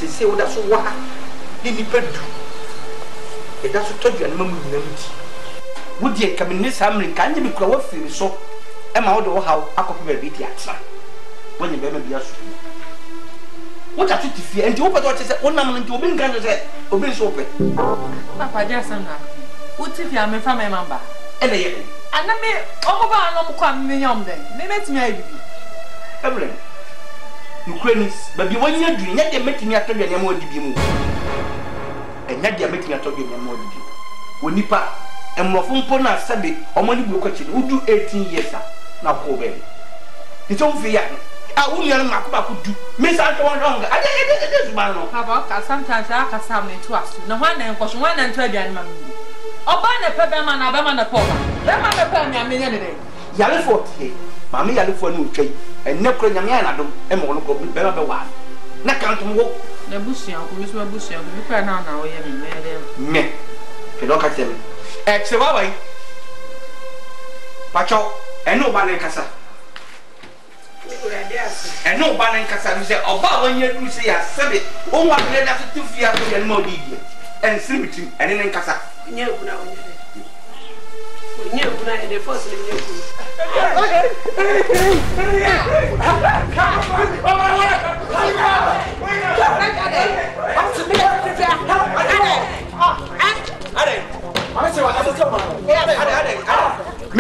se se wo da so wa ni nipa du e da so todua na mamu nyina muti wo die kamne samre kan je bi kura wo firi so e ma wo de wo hawo akope ba bi di atsa wonye be ma bi aso wo ta tuti fie enti wo pa to se wonam nti obi nkan se obi so pe papa ja sana wo ti fie am fa me mamba e le ye ana me omo ba no mo kwa me nyom den me metimi abibi eble Ukrainians, but you want you do not make me at the more dibimu. And not the making at the more dibimu. When Nipa and Mofun Sabi or money book who do 18 years now go baby. It's all for young. I wouldn't let Makuba could do. Miss Antoine longer. I did this man. Sometimes I can summon to us. No one and was 1 and 20 and mammy. Oh, by the Pebberman, Abamana Poma. Let my family a million. Yellow 40. Mammy, I look for new trade. And no Kranyana do and more go be better than one. Not count to walk. The bush, Miss Bush, you can now, me. You don't catch them. Excellent. Pacho, and no banner cassa. And no banner cassa, you say, about 1 year you say, I said it. Oh, what let us 2 feet and more deep. And sleeping and in cassa. No, the first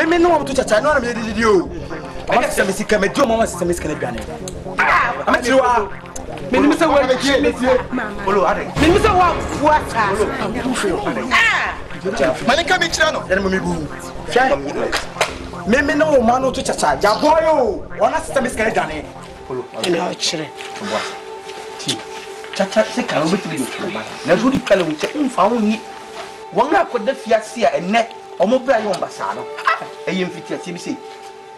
me no want to chat no na me did you I get some sika me do mama system is can be ane am tiwa me ni say wa kie me tie olo ade me ni say wa fuata mane ka me kira no ya me bu me no man no to chat ja boy o ona system is can be ane olo ene o kire ti chacha se kan obetiri do na so di kala wo che mfa wo ni won akoda fiase a ene omo bra yo mbasa no eyem fitia ti bi sei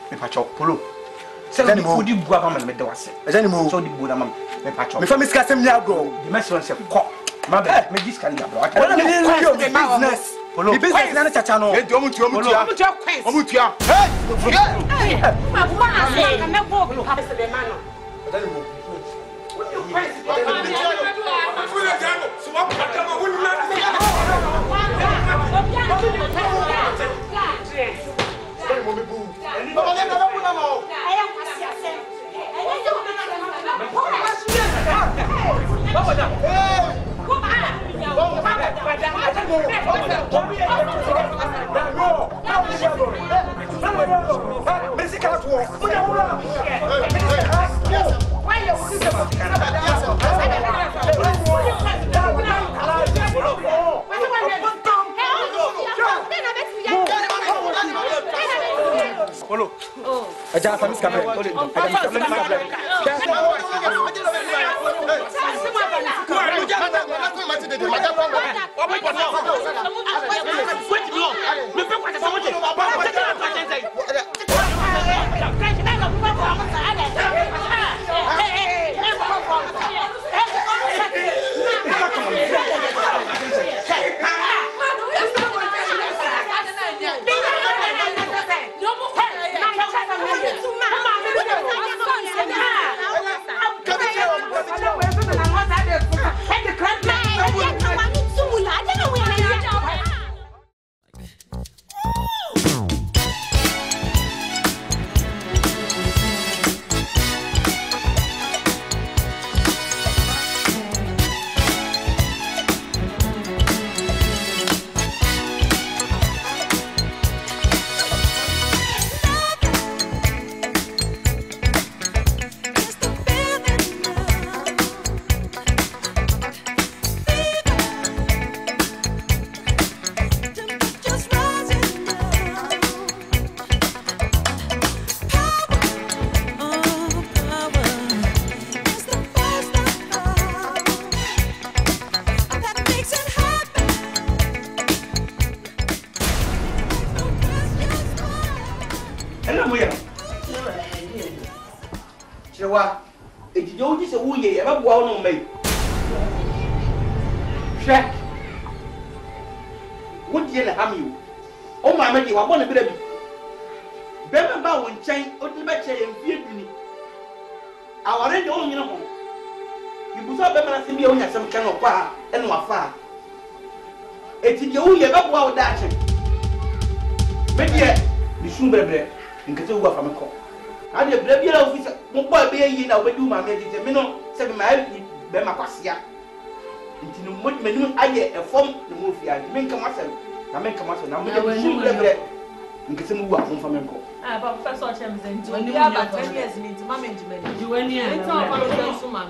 me pacho polo se ni fudi bua ba me de wase ejani mo so di bu na mam me pacho me fa miska sem nya bro di mesron se ko ma be me discard ya bro wona me dey business polo di business na chacha no e di omu tua hey ma bu ma se ka me go bi pa se be ma no ejani mo Polo. Oh. Aja Fims Twi. Kyerewaa ejije oji se wuye e ba bua no mai hwe wodie na hamiu o Maame di wa bo na bira bi bema ba wo nchen o di ba che ye mfie duni aware de o nyine ho ibu so be mana se bia onya sem kan okwa e no afa eti de wo ye be bo a wo da ache me die mi sun bebre nkete wo afa me ko ade bre bia la ofisa mo boy be yi na wo du ma me dite me no se be ma be makwasea nti no mo menum aye e fom ne mo fi ade me nka masem na me nka masem na mo de sun bebre nkete mo wo afon fa me ko ah ba professor chemzen do ya ba 10 years ni nti ma management you when here it's all about the suman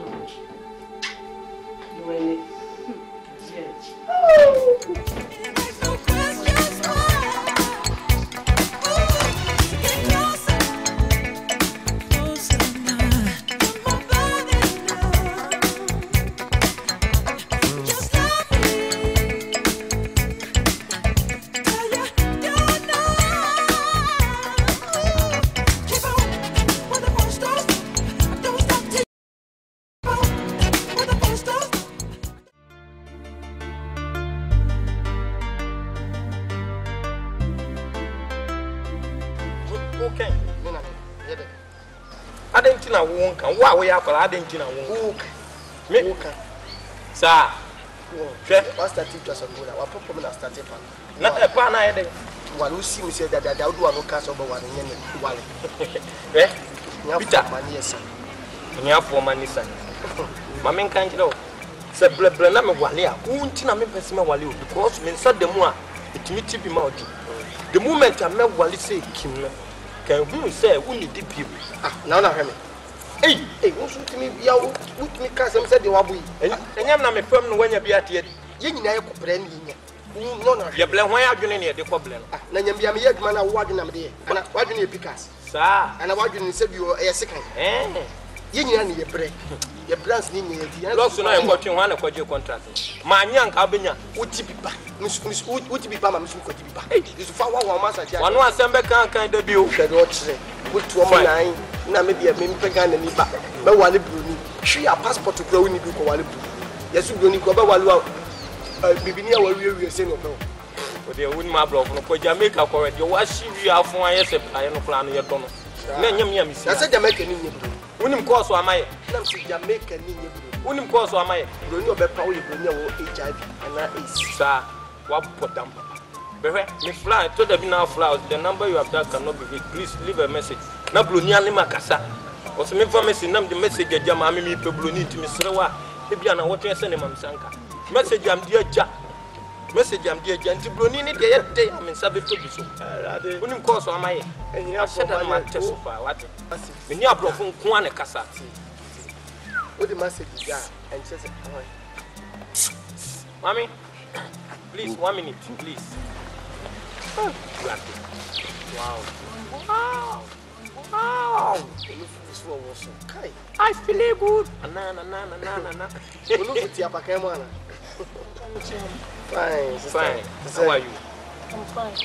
you when it Adentina wonka wa we akola adentina wonka me wonka sa hwe pastor teacher so go wa pop me na start pan na e pa na yede wa no si me se dada do wa no ka so bo wa no nyene wale Peter mani esa ni afo mani sa mama nkan kire o se bleble na me wale a untina me pese me wale o because me nsa demu a etimi tibi ma odi the moment I me wale say kim no can who say who need depuis now na heme who shoot me ya with me cause am say the wabu enyam na me fam no wanya bia tie ye nyina ye kopre ni nya no na ye ble hwan adwene ne de koble no na nyam bia me ye adwuma na wo adwene am de na wadwene ye pikas sa ana wadwene se bi o ye sekan ye nyina ne ye bre ye brands ni nya ye loss no ye kwotwe hwan na kwaje contract ma anya nka obenya uti pipa uti pipa ma misu kwaje pipa isu fa wa ma sa ja wanu asembe kan da bi o hwe do kire butu o mo nan na me bia me mpega na ni ba be wale broni hwe ya passport kura woni bi ko wale bru yesu broni ko be wale bibini a wawie se no pe o de woni ma bro no ko Jamaica ko re de wa shiwi afon ayese aye no kula no ye do no na nyam ya misi ya se Jamaica ni nye bro wonim course amaye na msi Jamaica ni nye bro wonim course amaye broni obepa wo ye broni wo HIV ana AIDS sa wa podam behwe me fly to the bina fly the number you have that cannot be reached please leave a message na broni ani makasa o se me fa message nam the message ja ma me pe broni ntimi serewa e bia na wo twen se ne mamsanka message am dia ja nti broni ni de yete am nsabe to bi so wonim course amaye ehia sheda ma teso fa what me ni abrofo nko ane kasa what the message ja and say Mami, please 1 minute please. Wow. I feel good. Na. Fine. How are you? I'm fine.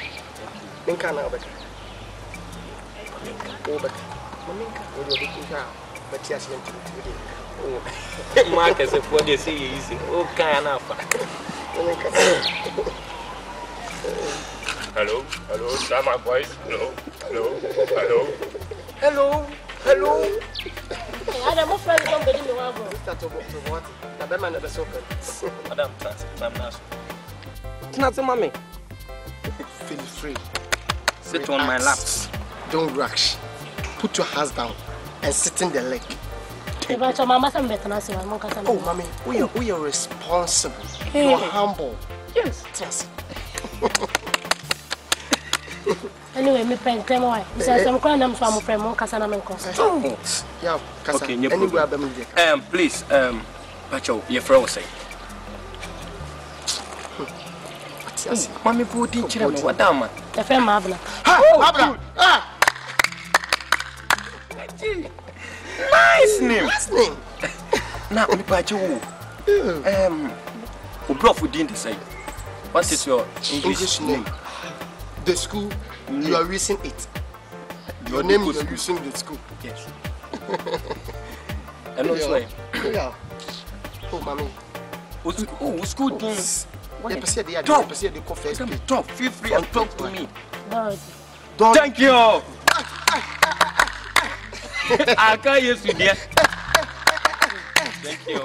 Minka na obeka. Minka. But yes, Marcus, if what they say is easy. Oh, kind of. Hello, Sama boys. Hello. I don't friend somebody in the world. Start about what? The Batman never so good. Madam, I'm not. It's not the mommy. Feel free. Sit on my lap. Don't rush. Put your hands down and sit in the leg. Oh, mommy, we are responsible. You are humble. Yes. Anyway, me friend, tell me why. You say some kind of friend, more Kasana men concern. Yeah, okay, please, Pacho, your friend say. Yes, mommy, put in children. What damn? The friend Mabna. Mabna. Nice name. Now, only Pacho. Ubrof didn't say. What is your English name? The school, you are using it. Your name is using the school. Yes. And also, yeah. Oh, mommy. Oh, school things. Talk. Feel free and talk to me. Thank you. I can't use you there. Thank you.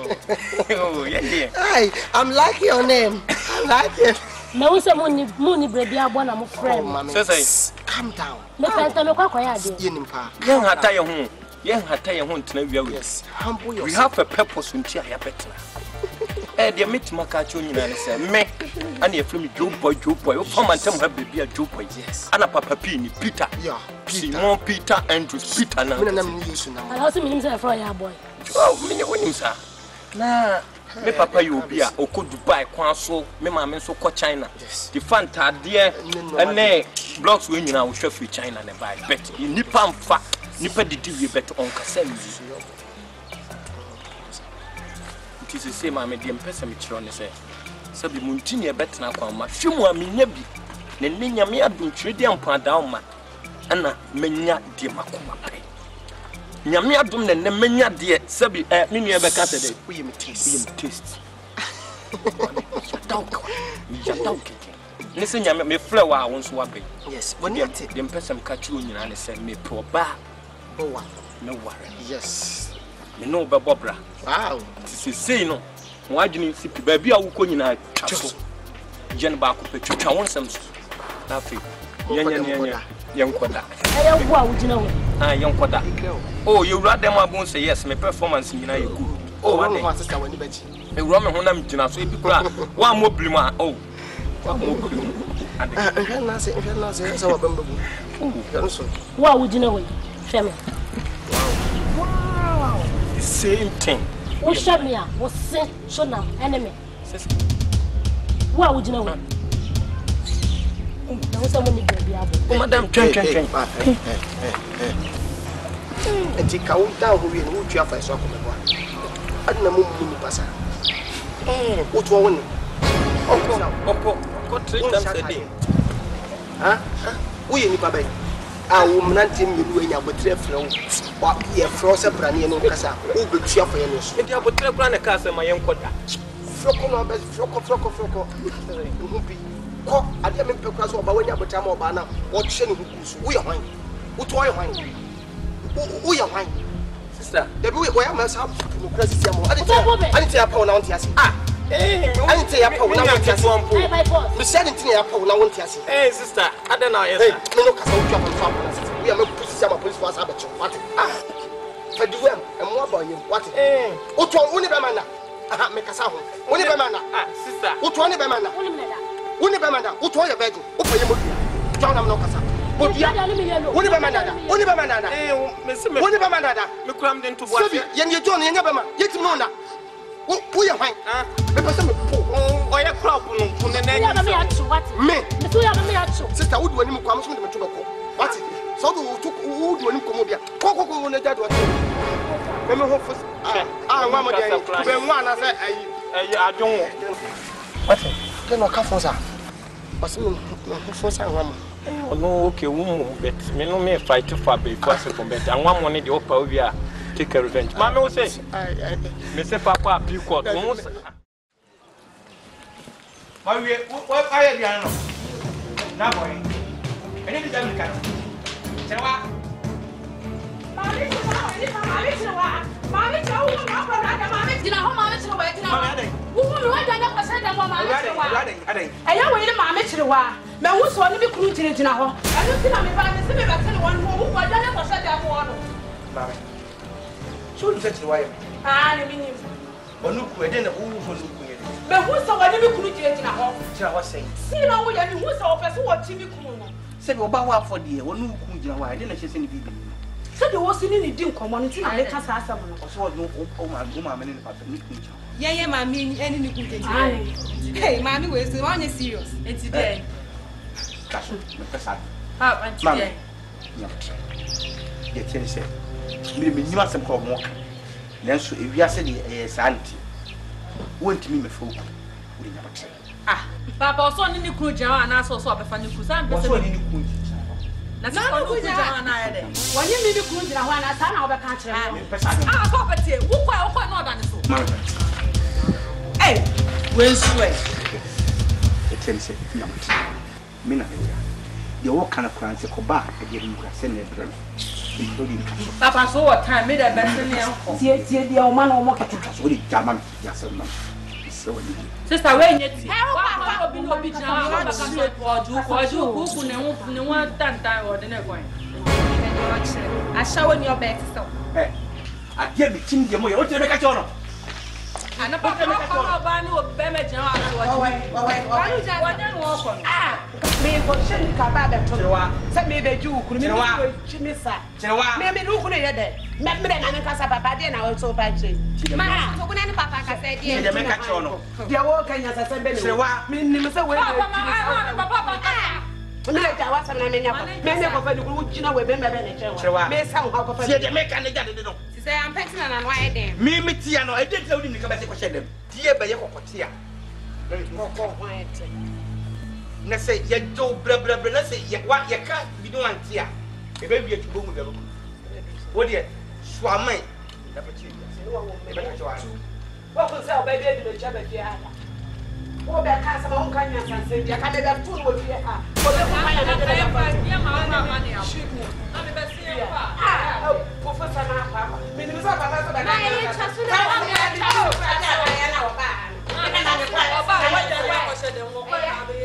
Oh, yeah. Hi, I'm like your name. I like it. Me who say money baby abona mo friend. Say, calm down. Me penta me kwa ya de. Yenimpa. Yen hata ye ho. Yen hata ye ho ntena wia. Yes. Humble yourself. We have a purpose unti ya better. The meet makacho nyina ne say me and ye free me Joe boy. O form antem ha baby a Joe boy. Yes. Ana papa P ni Peter. Yeah. Simon Peter Andrews Peter na. Me na me use na. I also mean say from ya boy. Oh, me wonim sa. Na me papa you be a oko Dubai kwan so me maame so ko China. Yes. The fantade ene blocks we nyina wo hwe free China ne buy. Bet nipa mfa nipa didi we bet on kasa mi. It is say maame de mpesa me kiro ne say sabi muntini e bet na kwan ma hwemu a menya bi ne ne nyame adom twede ampa da ma ana menya de makoma pai. Nyame adom ne ne menya de sabi me nua be ka se de we me taste. Yadao keke. Listen, nyame me flower won so wabe. Yes, when you take dem person ka chiro nyina ne say me pro ba. Bowa. No worry. Yes. Me no be bobra. Wow. Say no. Mo adwene sipi ba bia wo ko nyina twaso. Jen ba ko pe twatwa won sam so. Na fe. Yankoda. Ayo wo a wo gina wo. Ah, yankoda. Oh, you rather dem abon say yes, my performance nyina you good. Oh, what the sister when you bet. E wura me honam gina so e bi kura. Wa mo blima. Oh. Wa mo blima. Ande. Na say so wa bambu. Oh, so. Wo a wo gina wo. Femi. Wow. The same thing. Wo shamia, wo se shona enemy. Wo a wo gina wo. Na wo say money baby abo. Oh, madam, twen. Enti ka wo down ho wi no wo twa fa so akomebo. Adna mo mu ni pasa. Wo to wo ni. Opo 3 times a day. Ha? Wo ye ni baba yi. Ah, wo mnante mielu enya botre frɛ wo. Wa ye frɛ se brane no kasa. Wo betua fa ye no so. Enti abotre kura ne ka se ma yenkoda. Froko no be froko. Bi. Ko ade me pe kura so oba wanya botra ma oba na wo hye ne huku so. Wo ye hwan? Wo to ye hwan? Wo ye hwan? Sister, the boy ya ma sa no kura sisi am. Ani te ya pa na won te ase. Ah. Ani te ya pa na won te ase. Hey my boss. Me said nti ya pa na won te ase. Hey sister, ada na yes. Hey, me no kasa wo twa fa na sister. We am police am police force abecho. What? Ah. Fadiwam, emo aba yem. What? Wo to wo ni be man na. Aha, me kasa ho. Wo ni be man na. Ah, sister. Wo to ni be man na. Wo ni me da. Wo ni be man na. Wo to ye virgin. Wo fa yem odua. Twa na me no kasa. Odia. Wo ni be man na. Wo ni be man na. Me se me. Wo ni be man na. Me kram den to bo. Sabi, yen ye John yen ye be man. Yetim no na. Wo ye hwan? Ah. Me pese me po. O ye crop no. Fun ne na. Ya me achu what? Me. Me so ya me achu. Sister, wo do ani mu kwa so me de me to beko. What? So wo do ani komo bia. Ko na jadu what? Me ho fo. Nwa mo dey. Be nwa na say ayi adwon wo. What? Ke no ka fo sa. Basi me fo sa nwa mo. Oh no, okay, but me no me fight for because from bet. And one money the opa we are take a revenge. Maame wo say. Me say papa be court. Mo say. Ma we what aye dia no. Na boy. Eni di jam kan. Kyerewaa. Maame Kyerewaa. Maame Kyerewaa na ko na maame dina ho maame Kyerewaa dina. Maame wo me wa dana ko say da maame Kyerewaa. Eya wo ni maame Kyerewaa. Me wo so ni bi kunu dina ho. Anu ti na me ba me se me ba se won ho wo dana ko say da ho no. Maame. So ni Kyerewaa. Ah, ni minim. Onu ku e de na wo ho nu ku ye. Me wo so woni bi kunu dina ho. Kyerewaa say. Si na wo ya ni wo so ofe so wo ti bi kunu no. Se be oba wa for de onu ku dina wa de na hye se ni bibi. Se de wo si ni di nkomo no ti na me ka sa asam no. So no o ma me ni papa ni ku dina. Yeah, mommy, any new good. Hey, mommy, where's the one serious? It's today. Cash, me pesa. Ah, and today. Yeah, tell say. Me you asem ko mo. Nanso ewiase de Asante. Wontimi me fo. Wo de nyabatre. Ah, papa so ni kru jawa na so abefa ni kru sam pesa. So ni kru. Na so kru jawa na ya de. Wonye mi bi kru jira ho na sa na obeka kire me. Ah, so pete. Wo kwa na oda ni so. Hey, where's Twi? Tell say nyabatre. Me na ya. The work kana kran se ko ba e de nkura se na e brem. Papa, so what time? Made a best in there. See, the old man or more catch us with it, German. Yes, so Sister, when you how be no be now, I'm no one time or the next one. I show in your bed, so. I get the chin, the more you catch on. And a papa, no, Bema John. me for shin kababa to say me be ju kunu me chimisa me lu kunu ye de me na nka papa de na so pa che ma so kuna ni papa ka say de de me ka che ono de wo kanya sa se be ni me nim se we de papa me le ja wa sa na me nya me ko fa ni kunu jina we be me be ne che wa me sa ho ko fa de me ka ne ja de no say am petting na no aye dem me tia no e de tell ni ka be se ko she dem tie be ye kokotia ko quiet na say ye do bra na say ye wa ye ka bi do antia e be bi atubo mu be wo de so amai na pati e be ka cho ani wo ko say oba de bi cha be fi ala wo be ka sa ma kan nya san se ya ka de da tu wo fi ha wo de ko ma ya na de da pa ya ma ni ya na me be se pa professor na pa me ni so pa so ba na ye cha su na wa ya na wa ba na me kwa wa ko se de wo ko na be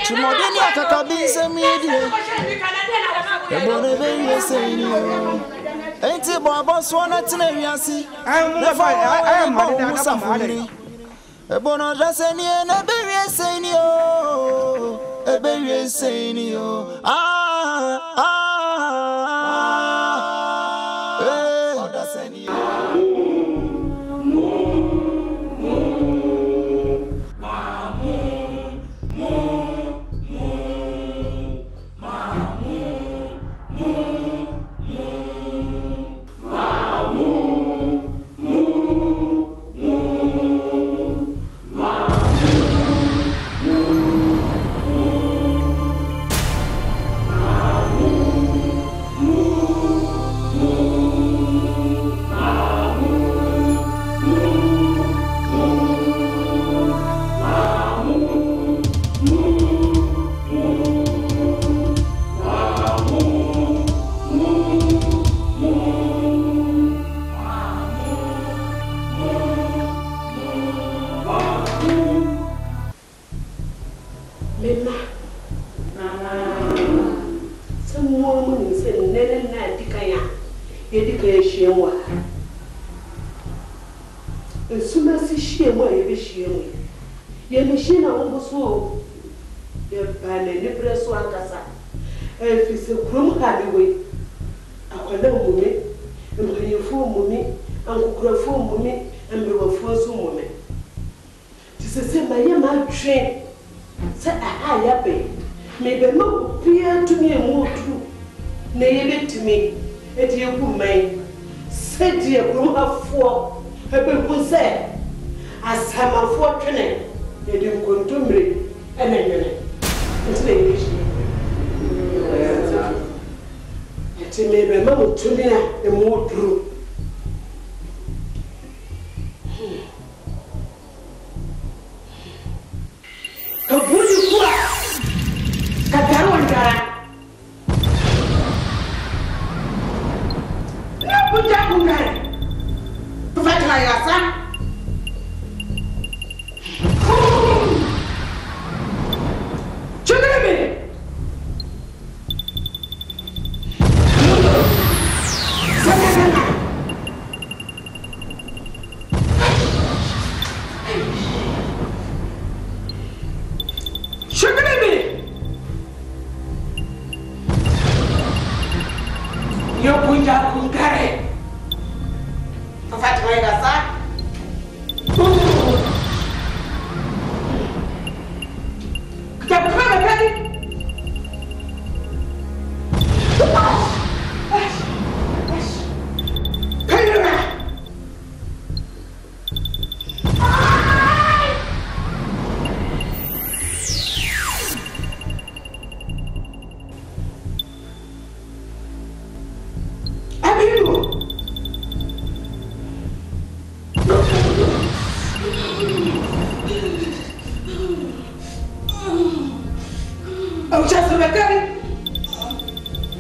Chimodeni akakabinze media. Ebone be yeseni o. Enti bobo so na tena wiase. I am mad. Ebono jaseni na be yeseni o. Ebe yeseni o. Odaseni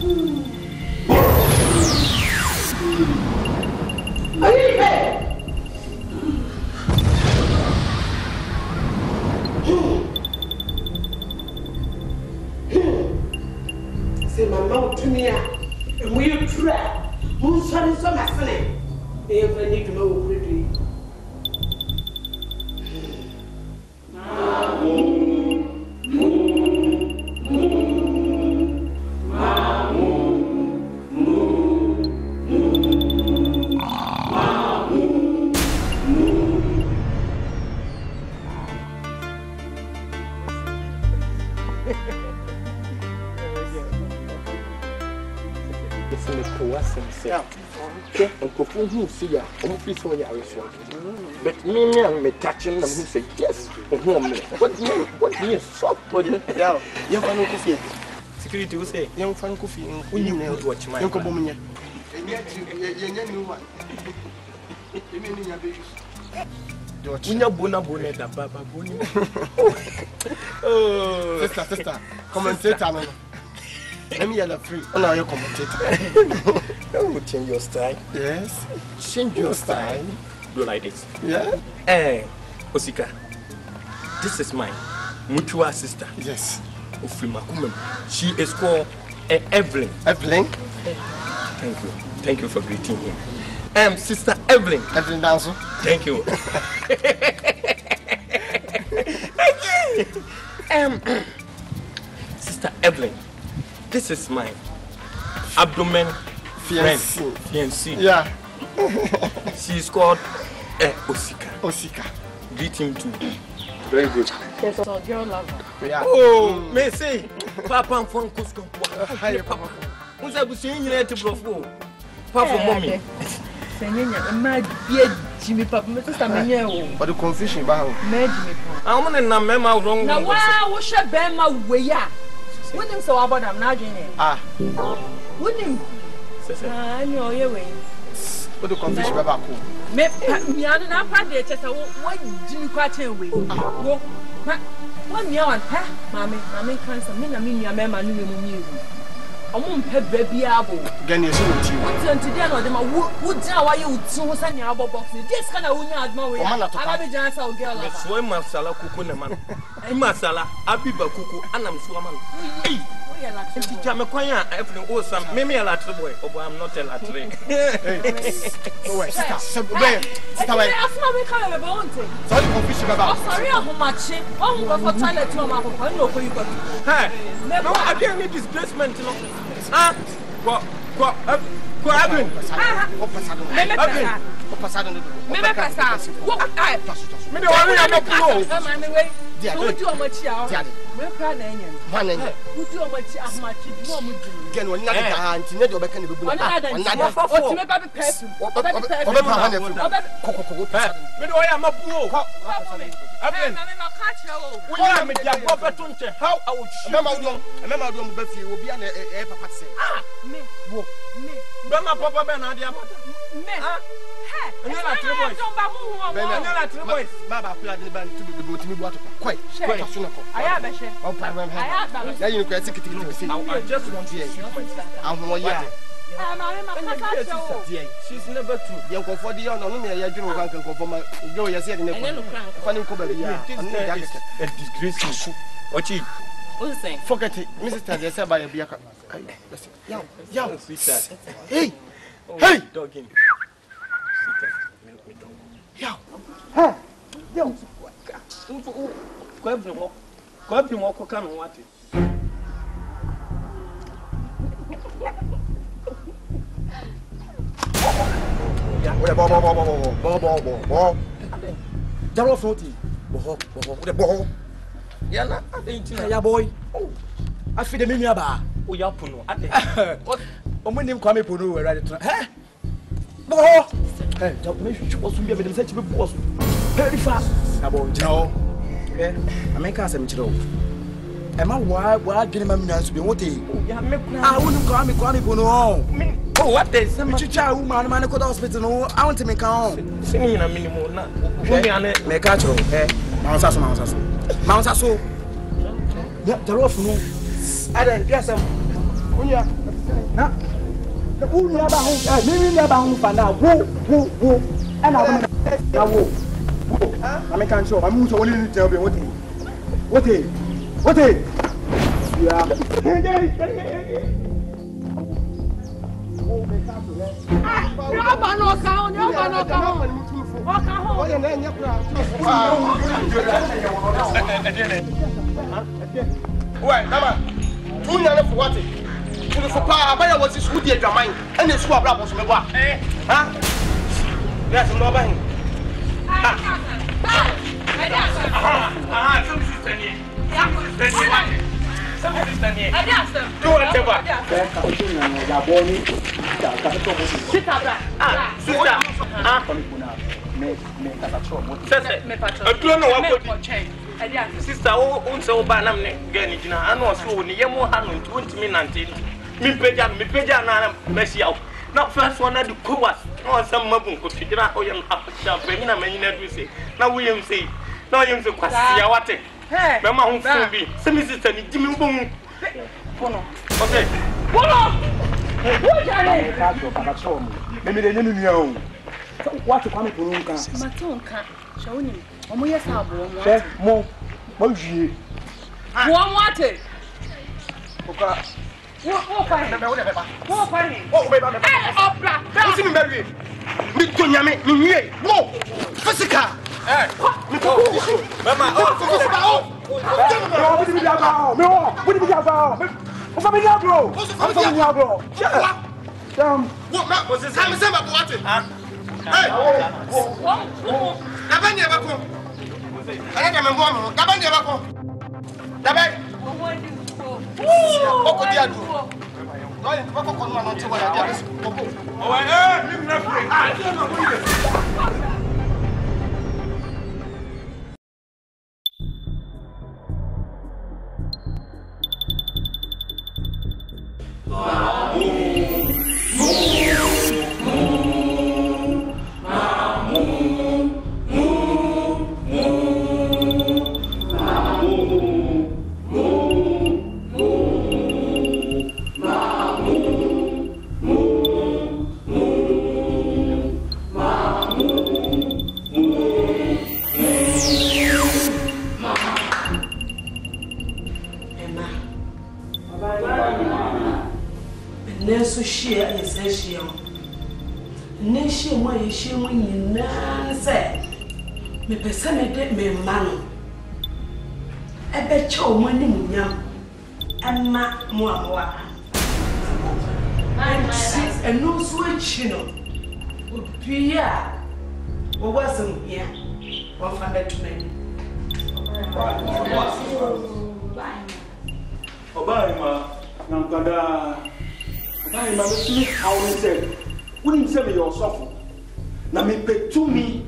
C'est maman tu m'y as. Et moi je tue. Mon soir est sur ma fenêtre. Et venez que me au produit. But me touching them who say yes. What do you stop for you? Young fan coffee. Security will say, young fan coffee, when you know what my uncle woman. And yet, you knew one. You mean your baby? Junior Bonabonnet, Baba Bonnie. Oh, sister, commentator. Let me have free. Oh, now you're commentator. Oh, change your style. Yes. Change your style. Do like this. Yeah. Osika. This is my mutual sister. Yes. She is called Evelyn. Evelyn? Thank you. Thank you for greeting him. Sister Evelyn. Evelyn Danso. Thank you. Sister Evelyn. This is my abdomen fiancé. Yeah. She is called Osika. Osika. Greet him too. Very good. Yes, so girl lover. Yeah. Oh, may say, Papa and Phone Cusco. Hi, Papa. Who's I was saying you to bro? Papa, mommy. Mad Jimmy Papa, Mr. Mania. But the confusion about Jimmy Papa. I'm going to remember wrong. Now, why was she bear my way? Wouldn't him so about I'm not in it. Ah, wouldn't him? I know your way. What the confusion about who? Me, I don't know how they just what do you catch away? What me on, huh? Maame can't say, I mean, your mamma knew you. I won't pay baby apple. Again, you're so cheap. What's on today? No, them would tell why you so send your elbow box. This kind of woman at my way. I'm a dance out girl. That's why my sala cuckoo, man. I'm Masala, Abiba cuckoo, and I'm Swaman. Hey, Jamaquia, everything awesome. Maybe a latter boy, or I'm not a latter. Oh, stop. That's not me kind of a bounty. Sorry, official about. Sorry, how much? Oh, for toilet to my home. I know where you got. Hey, no, I can't need displacement. Ah, what, Evelyn? She's never true. You go for the honor, no me. You don't can go for my. Go, you see it in the funny cover. A disgrace. What you? What's saying? Forget it, Mrs. Tandy. Said by a beer. Yo, hey, hey, dogging. Yo, hey, yo. Go everyone, can what it. Yeah, what a ball. Jaro floaty. What a ball. Yeah, I boy. I feel the mini bar. Oh, you're Puno. What? When you come to do, right? Eh? Boy, hey, don't make sure you be able to set you boss very fast. About Joe. Eh, I make us some chill. Am I why didn't my minister be what? I wouldn't call me Puno. Oh, what is some child man could hospital? No, I want to make on. Singing a minimum. Make a show. Eh, Mount Sasso. Yeah, the rough no. I don't guess Unya. Na. Unya ba hu. Mimi na ba hu fa na wo. And I na wo. I me kan show. I mu so woni ni tell me what yeah. Wait, Nama. Two years for what? To the papa, I was this woody at your mind, and it's what I was from the bar. Huh? That's no bang. Sister, oh, so banam Ghanaian. I know so near more than 20 minutes. Me peja, Messi out. Not first one at the coas, or some mabun could figure out how you have Femina may never say. Now William say, now you say, Kwasiawate. Mamma won't be. Some sister, Jimmy Boom. Okay. Maybe they didn't know what to come to Lunka. Matonka, show him. Omo yes abo mo jie. Wo wate. Oka. Wo fa he. Wo fa he. Oh, baby. Opra. What's in me? Me tonyame, me wie. Wo. Physical. Me ko. Mama, oh. What did you do? Me what did you do? What's up here, bro? What's up here, bro? What ma was this? I'm saying about what? Hey. Dabani abako. Aya na membo mo. Dabani abako. Dabai. Oko dia du. No yin bako ko no na nti wa dia besu. Oh mi na free. Dia na go me pese me de me mano ebe cha o mani munyam emma mo amwa eno so achi no obia wo wasem hia wo fa betumani obai ma nankada obai ma be how me say wouldn't say me your suffer na me petumi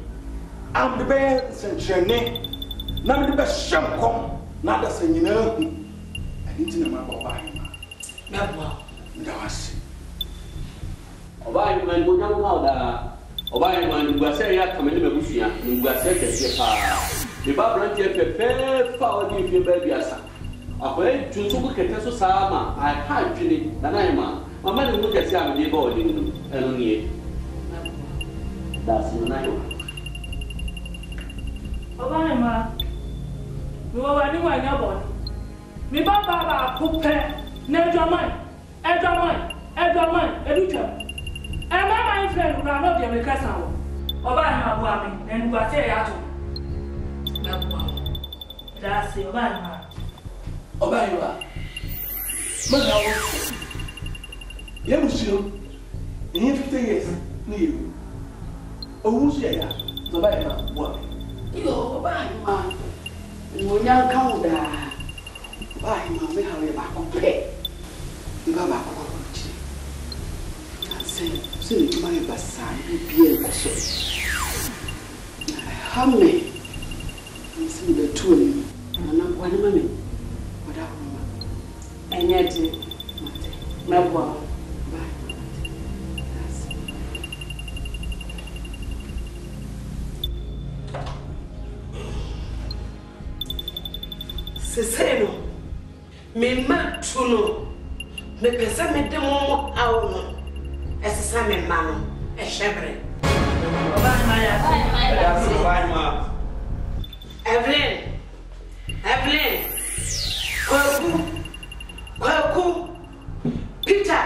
am the best centrene na me the best shamkom na da sanyina hu ani tina ma obai ma bwa ndawasi obai ma ngo jam ka da obai ma ngwa se ya kamene me busua ngwa se kese pa le ba branche pepe fa odi fi ba biasa akwai tuntu ku kete so sama a ha twini na na ma mama ne mu kese am de ba odi nu enu nie da sinu na yo Oba ma. Mi wa ni wa nya bo. Mi ba ku pe na edwaman, edutwa. E ma ma friend kura no de me kasa wo. Oba ma bo ami, en gba se ya to. Na bo. Da se oba ma. Oba yiwa. Ma na wo. Ye musiro. Ni 50 years ni you. Owu so ya. Oba yiwa bo ami. Yo, bye, ma. No young count da. Bye, ma. Me have a complete. You have a complete. Say to my bassan, be a so. How many? See the two. And I'm one mammy. Without woman. And yet, my wow. Seseno, me matuno, Me pesa me de momo awo no. Esesa me ma no. E shebre. Evelyn. Kwaku. Peter.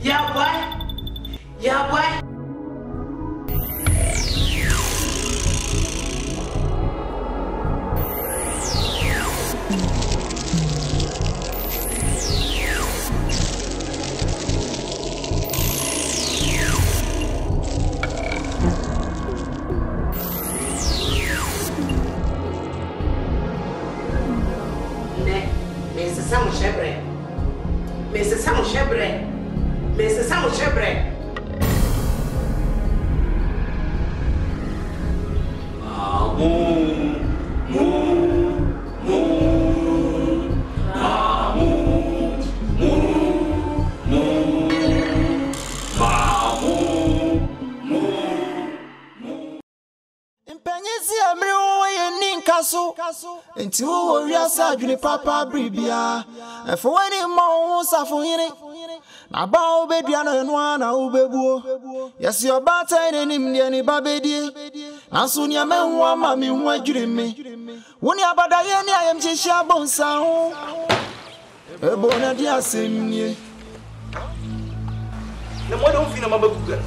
Yeah, boy. Mrs. Samu Shebre. Into warrior surgery, Papa Bribia, and for any more suffering. Now, bow baby, and one, Ubebu. Yes, your batter and Indian Babedi. And soon your man, one mammy, what dream me. When you are bad, I am just your bones sound. A bonnet, yes, same ye. No more don't feel about Google.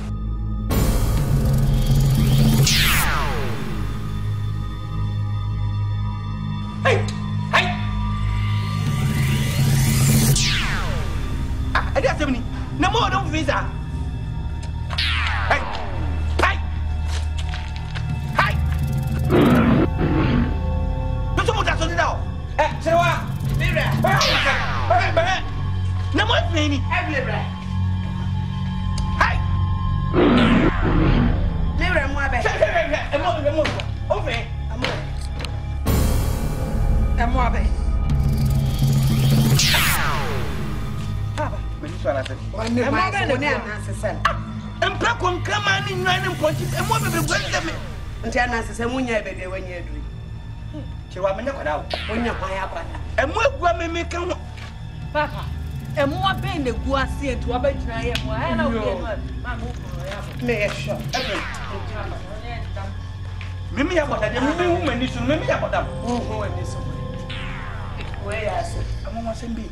Hey! I didn't have any. No more, don't visa. Hey! Don't you want that now? Hey, Kyerewaa! No more, Fanny. Hey! Never more, baby. Okay. I'm more, baby. Papa, when you saw that, I'm not going to answer. And Pacom come on in 9 points and what will be going to me? And tell us, and when you're baby, when you're doing. Kyerewaa, when you're my apple. And what women make come. Papa, and more pain the guasi and to a bed try and I know sure. Mimi about that, woman is to me about them. Oh, and this way, I said, I'm almost in big.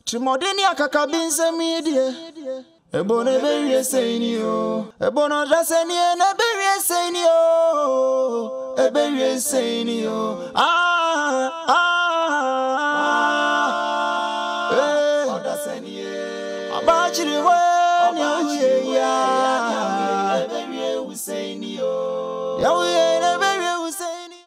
Chimodeni akakabinse media. Ebone berie senio. Ebono draseni ene berie senio. Eberie senio. Abachiri when you ya. Eberie usenio. Yawe eberie usenio.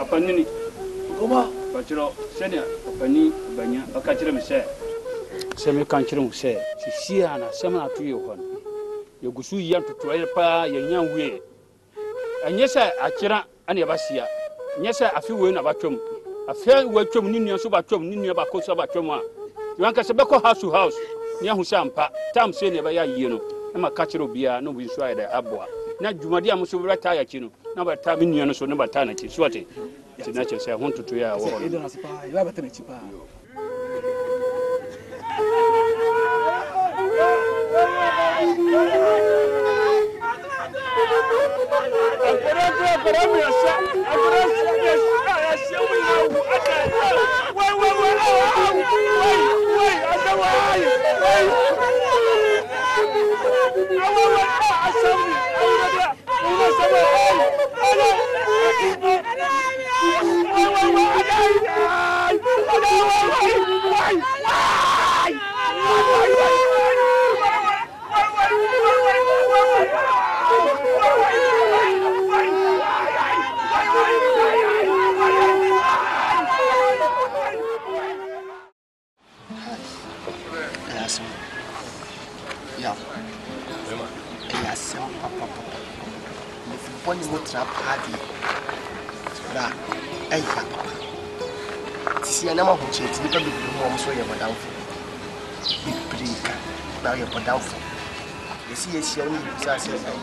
Apanini. Kuma? Pachiro, senya, apani, banya, akachira mise. Semi kanchira mise. Sisia na sema atu yohon. Yogusu yantu tuwaye pa yenyanwe. Anyesa akira ani abasia. Nyesa afiwe na batwom. Afia watwom ni nua so batwom ni nua bakoso batwom a. Yanka se beko house to house. Ni ahusa mpa. Tam se ne ba ya yie no. Na makachira obia no bi so ayede aboa. Na dwumadi amuso brata ya chi no. Na bata mi nua no so na bata na chi so ate. Tina che se hon tutu ya wo. Edo na sipa, ya bata na chi pa. Yes,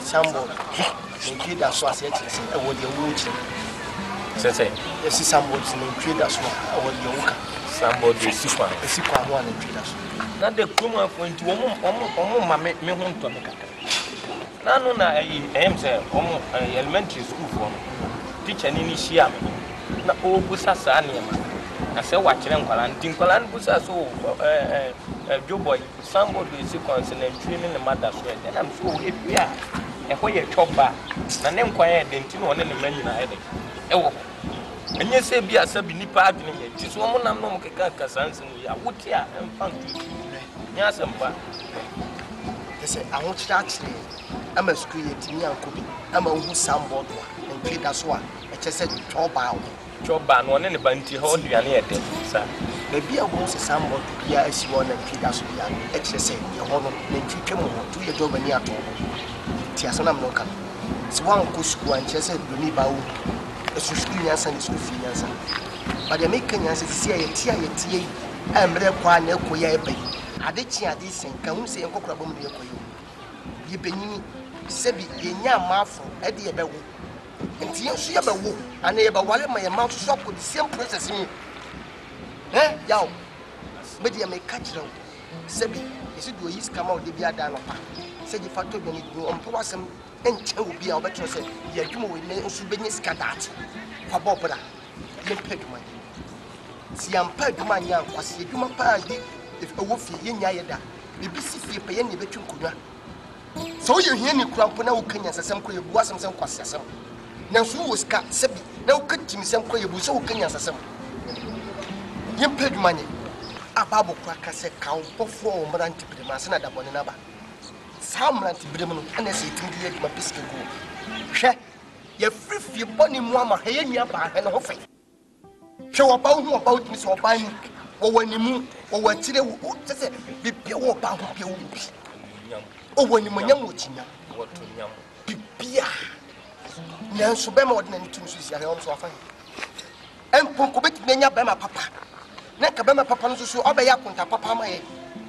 Sambo, and trade as well as I would your woods. Say, yes, somebody's name trade as well. I would your work. Somebody, a sick one and trade us. Not the Kuma point to Maame, me home to make a none. I am there, elementary school for teacher in Shiam. Not all Busasania. I said, watching Uncle Tinkolan Busaso, Joe boy, somebody is sequencing and training the mother's way. And I'm so if we are a way a chop back, and then quiet, then two on any menu. Oh, and you say, be a sabini party, this woman, I'm no Cassans, and we are wood here and fun. Yes, I'm back. They say, I won't start today. I'm a creating me and cooking. I'm a who sambo and treat us one. I just said, chop out. Choban one in the banty hold you near them, sir. Maybe I want sambo to be as you want and treat us with an exercise. Your honor, and treat them to your job and your home. Tiasanam no come. It's one cusco and just said, you need bow. A suspicious and suspicious. But the American say a tea, I'm very quiet, no quay. I did see a decent, can we say a cockrabum de you? Ye benini, Sebi, ye yam mouthful, Eddie about. And you see about who, and they about while my mouth shop with the same process me. Eh, yow, but you may catch them. Sebi, you should do his come out the beer down. Said if I told you go on Powasam and tell be our better said, yeah, you will name Subenis Cadat. For Bobra, you paid money. See, I'm paid money, was a human party if a wolf in Yayada, the BC pay any between Kuna. So you hear me crampona who can answer some queer was some questions. Now, so was cat, Sebi, now cut him some queer was so can answer some. You paid money. A babu cracker said, count for more than to be the Masana da Bonanaba. Some ran to Bremen and I say to get my biscuit go. She, you're free for your bonny mamma, hey, and your bar and her face. show about Miss Obani, or when you move, or what today will be pure about your or when you young watching what to young. Pia. Now, so be more than 2 years, I also find. And Pocobet Nanya Bema Papa. Naka Bema Papa, so obey Papa, my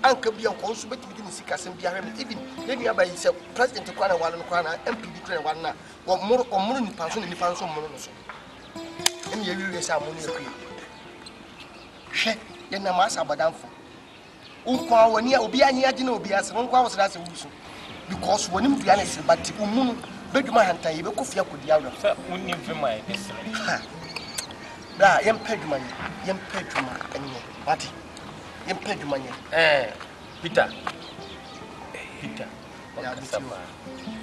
uncle be on consulate within the Sikas and Biarem, even then, by himself, President of Kwana, MP, one more or more in person in the Fanson Monoso. And you will say, She, then the Massa Badamfo. Unqua, when you will be any idea, be as one was as a wusu. Because when you be honest, but Tipumun, beg my hand, you will coffee up with the other. Wouldn't you feel my history? Da, young Pedman, and what? Young Pedman, Peter.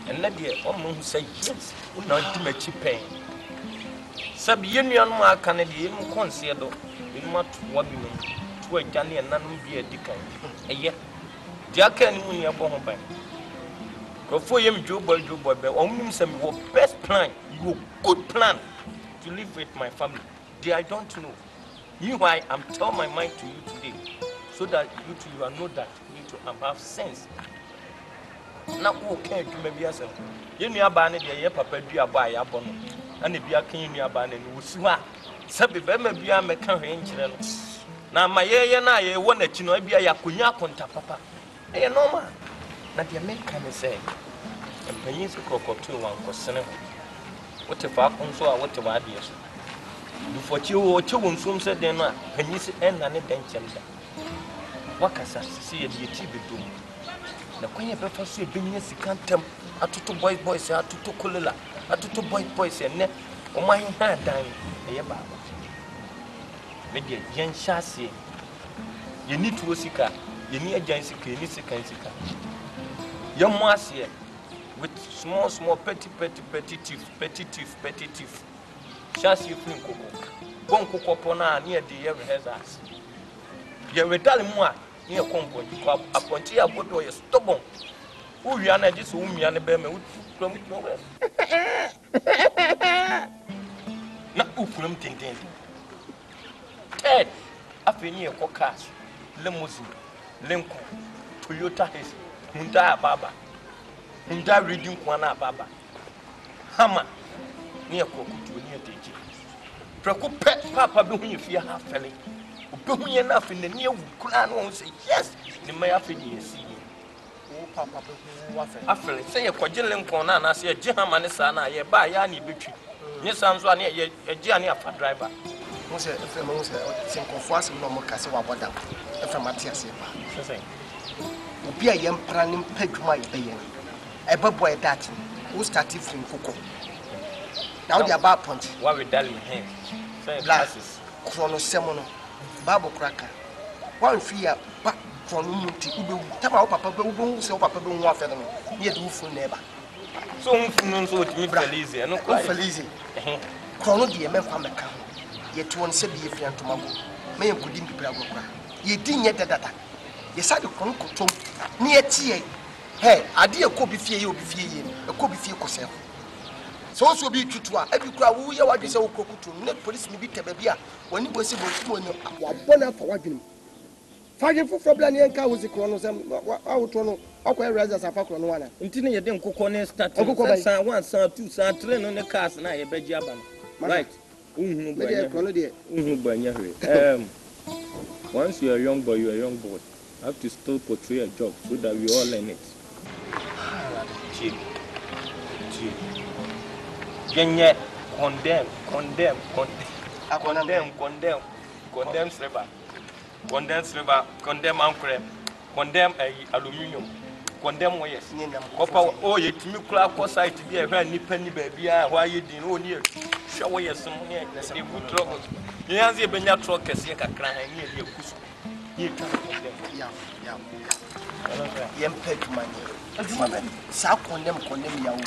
And let the woman say yes, not to make you pay. Sub union mark Canadian concealed in much woman to a Johnny and none be a dicker. A yet, Jack and when you're born by. Go for him, Joe Boy, but only some best plan, you good plan to live with my family. I don't know. Meanwhile, I'm telling my mind to you today, so that you will know that you need to have sense. Now, okay, to maybe as a you near banner, the papa be a buy a bonnet, and if you are king near banner, you will see what. Sabi be a mechanic. Now, my year and I want that you know be a yakunya conta papa. Eh, no man. Not your men can say. And pennies a crocodile one for cinema. What if I also what the ideas? Before you or children soon said then, pennies and an adventure. What can I see a TV do? The queen of the say business can't tell a two boys, a two colilla, a two boys, and net, or my hand dying. Maybe a young chassis. You need to seek her, you need a Jessica, you need a Jessica. Young Marcia with small, petty teeth. Chassis fling cocoa. Bon cocoa pona near the ever has us. You will tell him what. Near Compo, you call a pontia photo, a stubborn. Who you are this woman and a bear would promote nowhere. Not who from Tintin. Ted, up in near Cocas, Limousine, Lincoln, Toyota, Hyundai Baba, Hyundai reading Kwana Baba, Hammer, near Coco to near Tiji. Precope Papa, when you fear half felling. But enough in the near clan won't say yes, the may have been see you. Oh, Papa, I feel say a quadrillion corner, and I say a gentleman, son, I buy Yanni Bitchy. Yes, I'm one a Gianni for driver. Monsieur, if I must think of was no more castle about them, from Matthias. Be a young planning peg my being. A boy that who started from Coco. Now the about punch. What we tell him, glasses, chronosemono. Bible cracker. One fear back from Unity. Tama Papa, who say Papa don't want them. Yet do for neighbor. So, so to me, Felice, and no Felice. Chrono, dear men from the camp. Yet one said the Ephraim to Mago. May have good in people. Ye didn't yet that. Ye said the Conco near tea. Hey, I dear could be fear you be fear, a could be fear yourself. So also be true to every crowd who you are this old cocoa to net police me beat a baby when you was able to know one up for watching. Fighting for problem and car was the chronos and out on okay razors of Akrobeto. Until you didn't cook on a start to cook one, son, two, son, train on the cars and I a bed jaban. Right. Once you are a young boy, you are a young boy. You have to still portray a job so that we all learn it. Condemn silver, condemn anchor, condemn aluminium, condemn wires. Copper, oh, you to me, clock side to be a very penny baby. Why you didn't own you? Show you some money, a good trouble. You have been your truck as you can cry near your push. You can't condemn. Yam peg money. Sa condemn your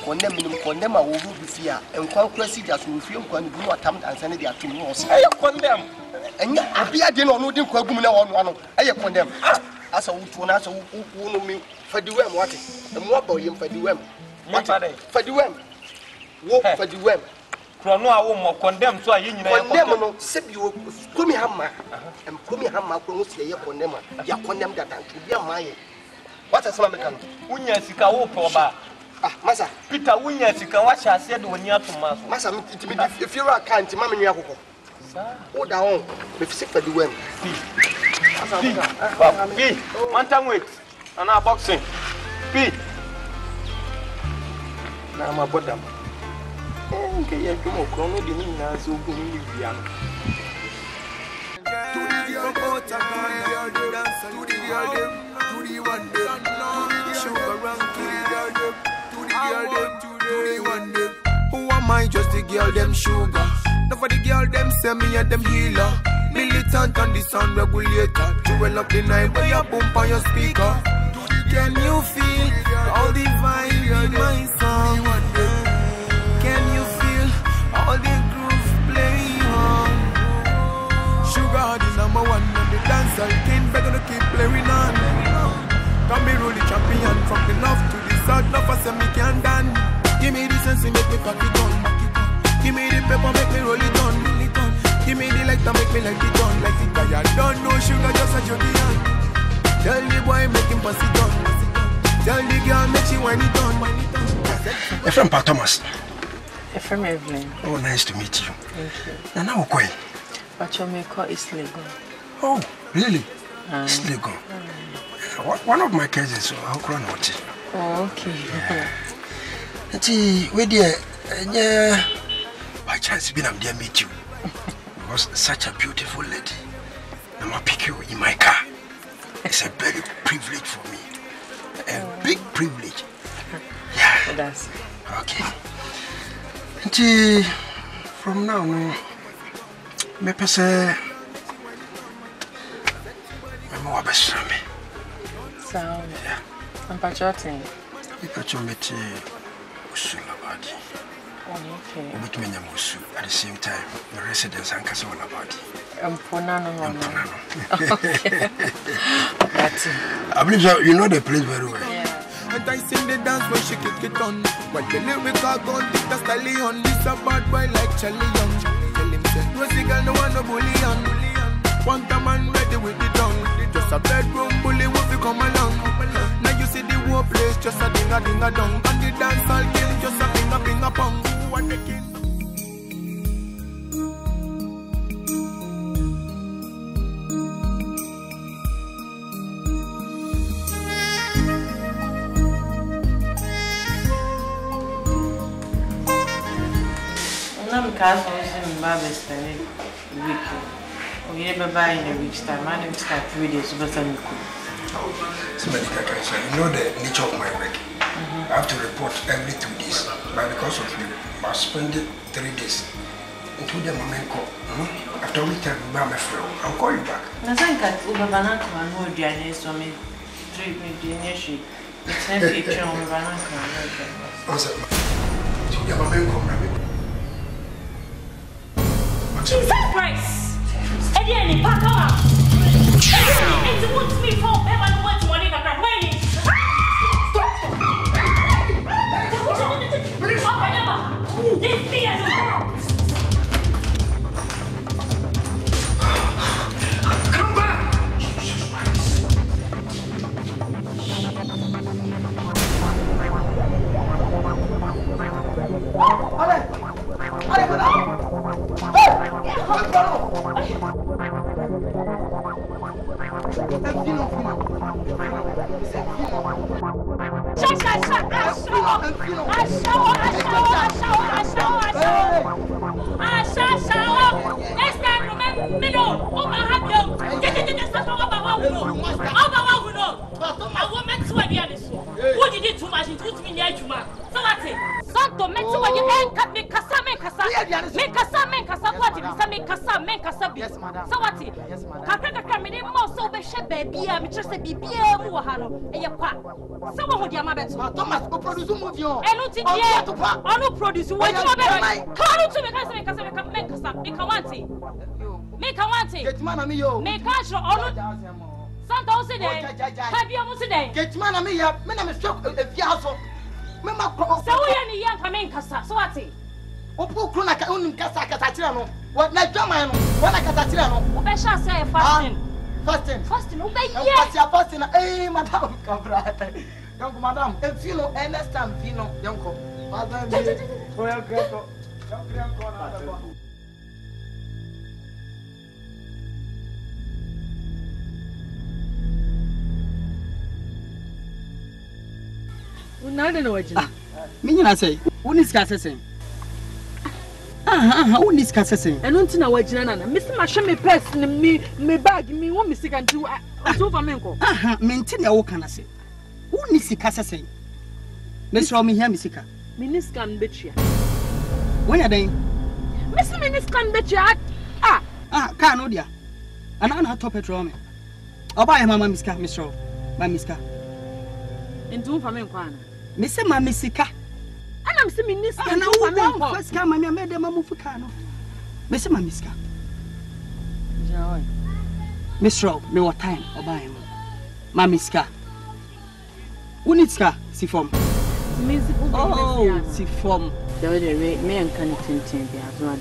condemn a will be fear and conquest just will feel when you do attempt and send it to me. I condemn. And yet, I didn't know the Quagumina on one. I condemn. As a woman, as a woman, me for the worm, what? And what about him for the worm? For the worm. Walk for the worm. Krono a wo mo condemn so a yin nyina condemn no se bi wo komi hamma em komi hamma ko no se ye condemn ya condemn that and to be a man what is my can unya sika wo po ba masa Peter unya sika wa sha ase de woni atoma so masa me if you Akan Twi mama nua kokko o da on me fi for the wem P mantam wait ana boxing P na ma bodam que ya como crono de mim na so com Liviano. Who am I? Just the girl them sugar. Not for the girl them say me and them healer. Militant on the sound regulator. Jewel up the night where you bump on your speaker. Can you feel all the vibe in my song? Can you feel all the groove playing on? Sugar the number one on the dancer king, better to keep playing on. Can be really champion from the north to the south, not for some me can done. Give me the sense and make me pack it on. Give me the pepper, make me roll it on. Give me the light and make me like it on. Like it I don't know sugar, just a jockey on. Tell the boy make him pass it on. Tell the girl make she whine it on. Efrem Pa Thomas. Efrem Evelyn. Oh, nice to meet you. Thank you. And now Koi. But your maker is legal. Oh, really? It's legal. One of my cousins, so I'll cry naughty. Oh, okay. See, we dear, yeah. By chance, I'm there meet you. You was such a beautiful lady. I'm gonna pick you in my car. It's a very privilege for me. A big privilege. Yeah. That's okay. And from now, no, me pese, me more best me. So, I'm patriotic. You patriotic, usula body. Okay. Which means musu at the same time, the residents and castle body. Ponano. Okay. I believe you know the place very well. Yeah. And I sing the dance when she kick it on. When the lyrical gun, the stallion. This a bad boy like Charlie Young. Tell him say, Rosie girl, no one no bullion. Want a man ready with the tongue. Just a bedroom bully will be come along. Now you see the whole place just a ding a dong. And the dance all kill just a ping a pong. Who want the king? I'm casting in Barbara's week. We never buy in a week's time. My name is 3 days, but I'm cool. Somebody can say, you know the nature of my work. I have to report every 2 days. But because of you, I spend 3 days. Until the moment call. After we tell you about my friend, I'll call you back. I think that Ubabanaka and who do I need to make treat me the initiate. It's not a picture of Ubabanaka. Until the moment come. Jesus Christ! Eddie, pack up! It wants me for ever want to want in a crack. This be as come back! Jesus Christ! Yes, madam. So what? Yes, madam. Kakra me dey mo so be hye baby a me trese bibia mu wo ha no. Eye kwa. So wo hodi ama beto. Thomas go produce movie on. Enu ti die. Onu produce wo ji obe. Ka no to me kasa me kasa me ka wanti. Me ka wanti. Get man na me yo. Me ka sho onu. Santa o se dey. Ka bia mo se dey. Get man na me ya. Me na me shock e fia so. Me ma ko. So wo ya ni yan ka me kasa. So what? Opo krona ka unim kasa tira no. What na dwama no? What na kasa tira no? Obe sha say fasting. Fasting. Obe ye. Fasting. Eh, madam Kabra. Young madam, if you know understand, you know, young co. Madam, well, great. I don't know what you know. Me, I say, who is Cassassin? Who is Cassassin? I don't know what you know. Mr. Mashami press me bag me 1 mistake and 2 over Menko. Maintain your can I say? Who is Cassassin? Miss Romy here, Missika. Miniscan betcha. When are they? Miss Miniscan betcha. Can't know, and I'm not top at Romy. I'll buy Mamma Miska, Miss Row, my Miska. Into Famenquana. Miss Mamisika. And I'm seeing Minisca. And I first come and I made them a Mufukano. Miss Mamiska. Joy. Miss Row, me what time or buy him. Mamiska. Unitska, si form. Oh, si form. The other me and can tintin be as well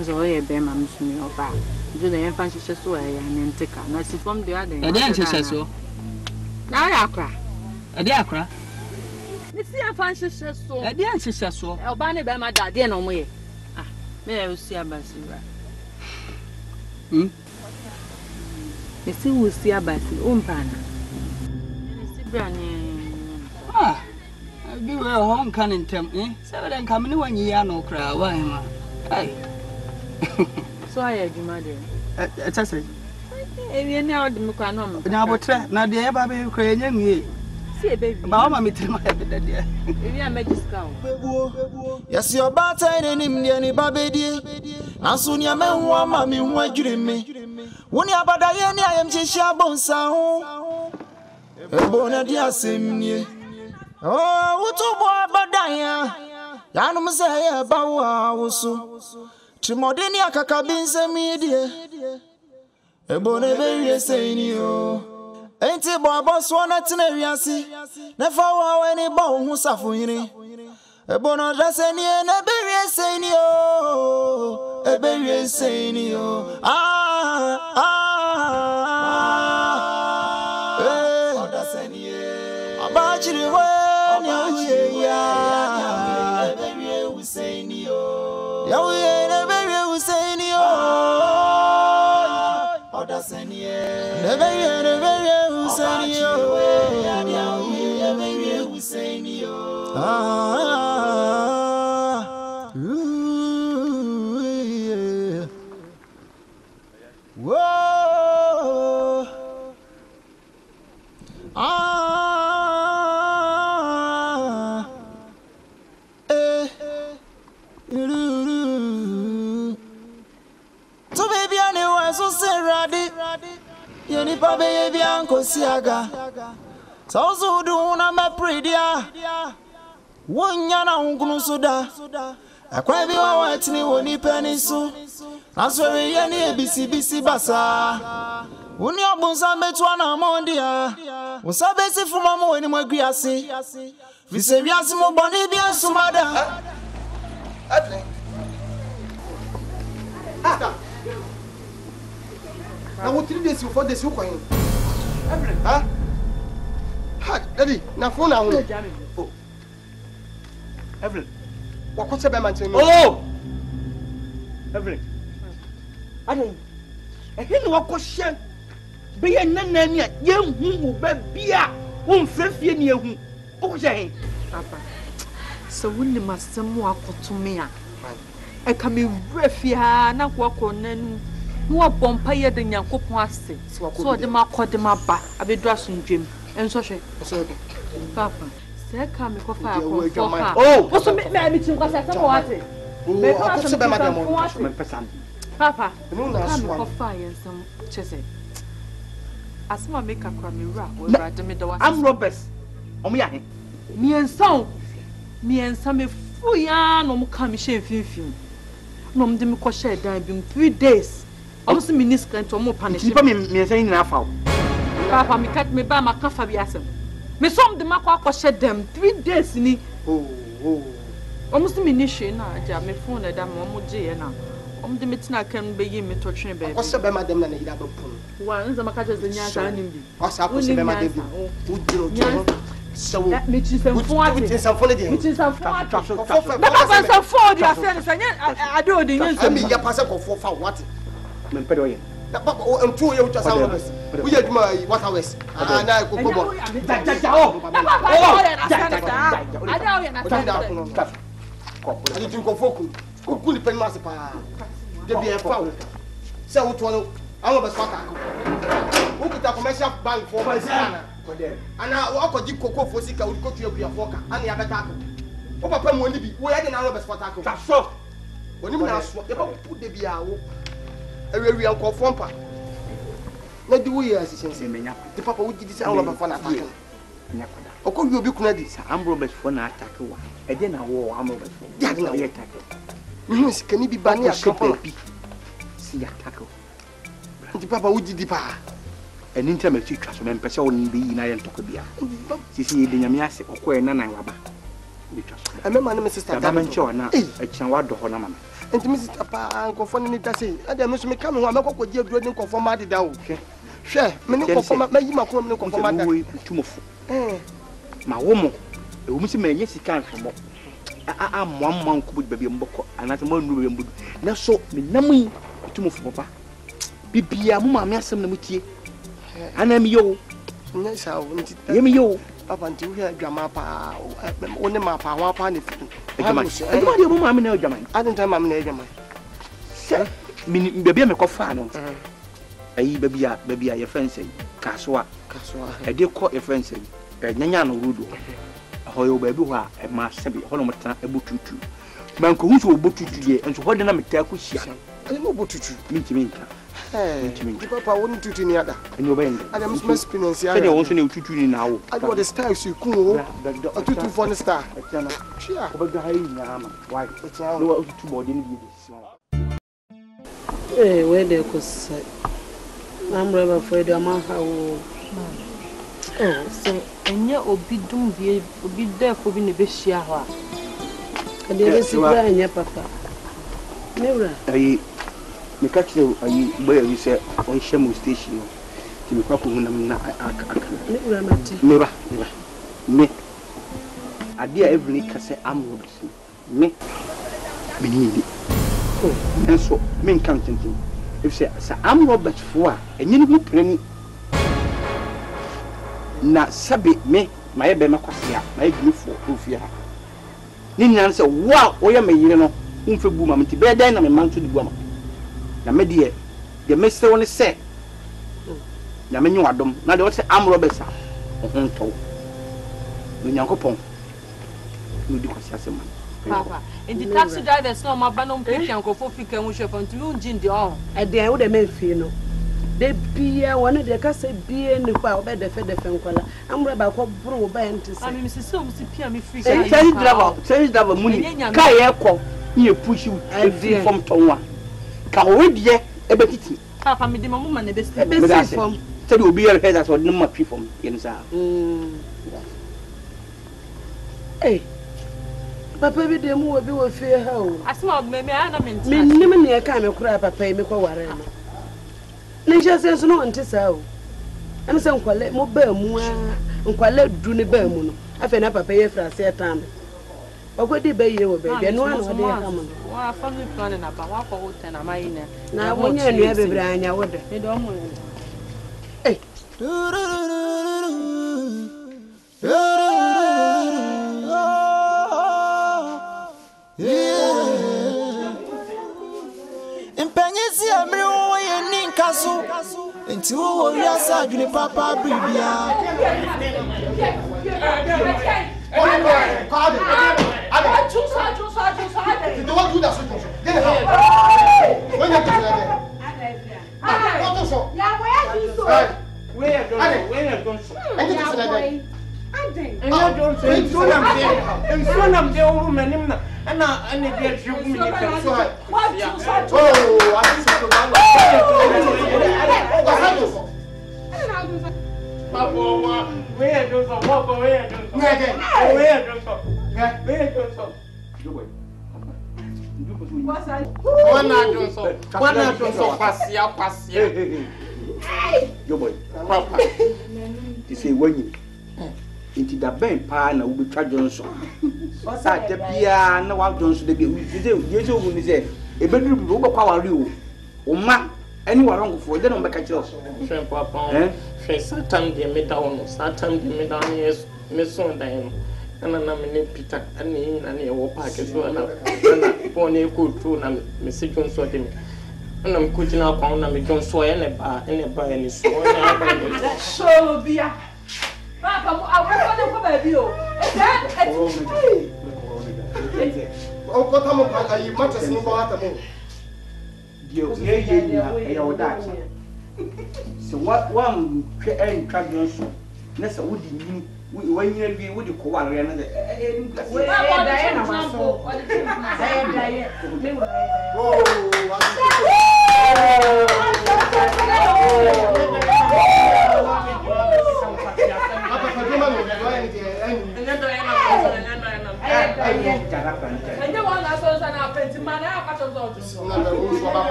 as so a bear mam's me or back. Do the infant just away and take a nice form the other. I didn't say so. Now I cry. A diacra. Missy, I fancy so. I didn't say so. Albany by my dad, no way. May I see a basil? You see, we'll see a basil, Pana. I give her a home canning temp, eh? 7 coming 1 year no cry. Why am I? So I agree, mother. It's a say. You know the Mukanum. Now, but not the ever crying ye. See a baby. Mamma, me tell my head, dear. You are magic scout. Yes, your batter and him, the baby. And soon your man, one mammy, who dream me. When you are bad, I am Jishabon sound. A bonadia sim ye. Oh, what to boy, Badaya? Yanum say about Wusu. Chimodinia Kakabin se media. A bonaveria saying you. Ain't it boss one at Teneriasi? Never wow any bone who suffer in it. A bono dress any and a berry saying you. A berry saying you. About you, baby Uncle Siaga. So do na my pretty. One yana ungunusuda. A quabi white ni woni penny so. That's very any BC basa. When your bonsa metwana mondia. Was a basic from Mamma when you were griassi. Viseriasimo Bonibia Sumada. Now what 3 days before this coin? Huh? Daddy, now phone now. Oh. Evelyn. What's the man? Oh! Evelyn. I don't. I didn't know question. Be a nanny, young who beer, won't fluffy near whom. Oh, Jane. Papa. So when the master more to me, I can be refia, not walk on. More bompire than your coupon. So the mark caught them up. I be dressing Jim and so she. Papa, say, come for fire. Oh, what's the matter? Because I thought Papa, come for fire and some chessy. As my make a crummy rap, I'm Roberts. Oh, me and some, fool yarn, no come shame film. No, them could share been 3 days. Also, minister to more punishment. Me saying enough. Papa, me cut me by my coffee. Me some the macquack shed them 3 days in it. Oh, Almost minishing, my phone that I'm almost Jana. The meeting can be me touching baby. What's the madam and the other pun? One is a macajas and Yasan. What's up with my so that which is some funny, which is some funny, which is some funny. I do the answer. Your passer for what? Mempedoy. I'm 2 years to us. We had my what I was. And I go. I didn't go for good pen master. There be a foul. So, I was who could a commercial bank for my son. And I walk a deep cocoa for sick. I would go to your walker and the other tackle. Papa won't be where the Arabs for tackle. That's so. When you ask what put the beer, a real conformer. Not the way as you say, the papa would give this hour of fun attack. Or could you be credit? I'm Robert's for an attack. And then I wore armor. Yes, can you be banning a couple? See a tackle. The papa would depart. An intimate teacher, and person be in iron tokobia. See the Yamias or Quenana. I remember Mrs. Tabamancho now, a Chanwad Honama. And to Mrs. Papa, Uncle Fonny Tassi, I don't know, come on, I'm not going to do it for my down. Share, many conform, maybe my woman conform my woman, the woman may yes, he can't from. I'm 1 month with baby and Boko, and at 1 room. Now, so, me naming to move papa. Be a mamma, some with you. And I'm yo. Yes, I want to hear me yo. Up until here, Jamapa, only my power upon it. I don't know, German. I don't tell my name. Sir, meaning baby, I'm a cofano. Baby, your friend say, Kaswa, I did call your friend say, Nanyano Rudo. Hoyo baby, a master be Holomata, a bututu. Manco who will bututu, and so what did I make Takusia? I know bututu, Minka. Papa wouldn't do any other. And you're bending. I am Miss Pinance. I also knew to now. I got the stars you cool. A 2 for the star. Chia, but the high why? It's all 2 more didn't be this. Eh, where they could say. I'm rather afraid I'm how. Oh, so, and yet, Obidum be there for being a bit shower. And there is a grand, your papa. Never. Me catch you, where you say on Shamu station to be proper when I'm not. Never. Me. I dear every week I say I'm Robinson. Me. Me. Oh, and so, men can't think. If say I'm Robert for and you know, penny. Na sabi me, my bema kwasia, my beautiful proof here. Nina say, wow, oya me you know, boom, I'm to bed, then I'm a man to the woman. Na me dear, the mister one is say. Na me you adam, na they say I'm Robert. To. No Yankopon. You do kwasia man. Papa, in the taxi drivers no ma banom pick and go for fika mu chef on to you gin the all. E dey wo dey men fie no. De bia one dey ka say bia ni kwa obe de fe nkwala. Amre ba ko bro wo ba ntise. Ami Mrs. So msi pia me free. Say driver money. Ka ye ko, ye push you from tonwa. Ka we die e betiti. Papa me de mamu ma na be from. Say obi here head as no ma from yensa. Eh. Papa be dem wo bi wo fie ha o. Asma me ana me ntia. Me nim ne ka me kura papa me ko ware no. Ne je sense no ntisa o. Am se nkwale mo ba mu a nkwale du ne ba mu no. Afa na papa ye fra se tan. Ogodi ba ye wo ba bia no ana de ka mo. Wa family planning na ba wa ko hotel na mai na. Na wonya nua bebre anya wo de. Me do mo. Eh. Impenyesi amriwo ye ninkaso enti wo wiasa adwene papa bribia Yo boy. Papa. You say when you into the bank pa na we twa Johnson. Sa te bia na wa Johnson de bi. You say we say e bedru bi wo power ri o. O ma any wrong for dem make catch us. Friend papa. Friend Satan dey me down. Satan dey me down yes. Me son dan. Ana na me Peter ani na ne wo park so na pon e ko tu na me se Johnson dem. Ana me ko jina kwa na me Johnson e ne ba ni so na show bia. Papa, I want to go baby. Oh, what am I? You match us no matter more. So what one and Johnson? Nessa would you when you be with the Koala and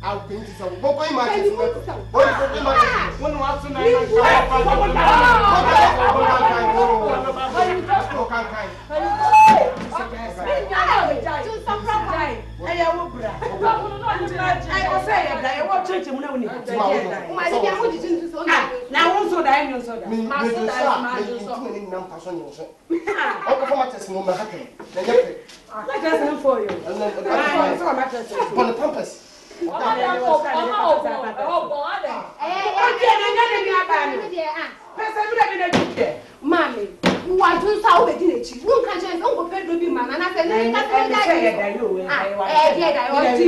I'll paint it up. What I imagine? Maame, what do so be did you? Who can change Uncle Pedro be man? And I said, I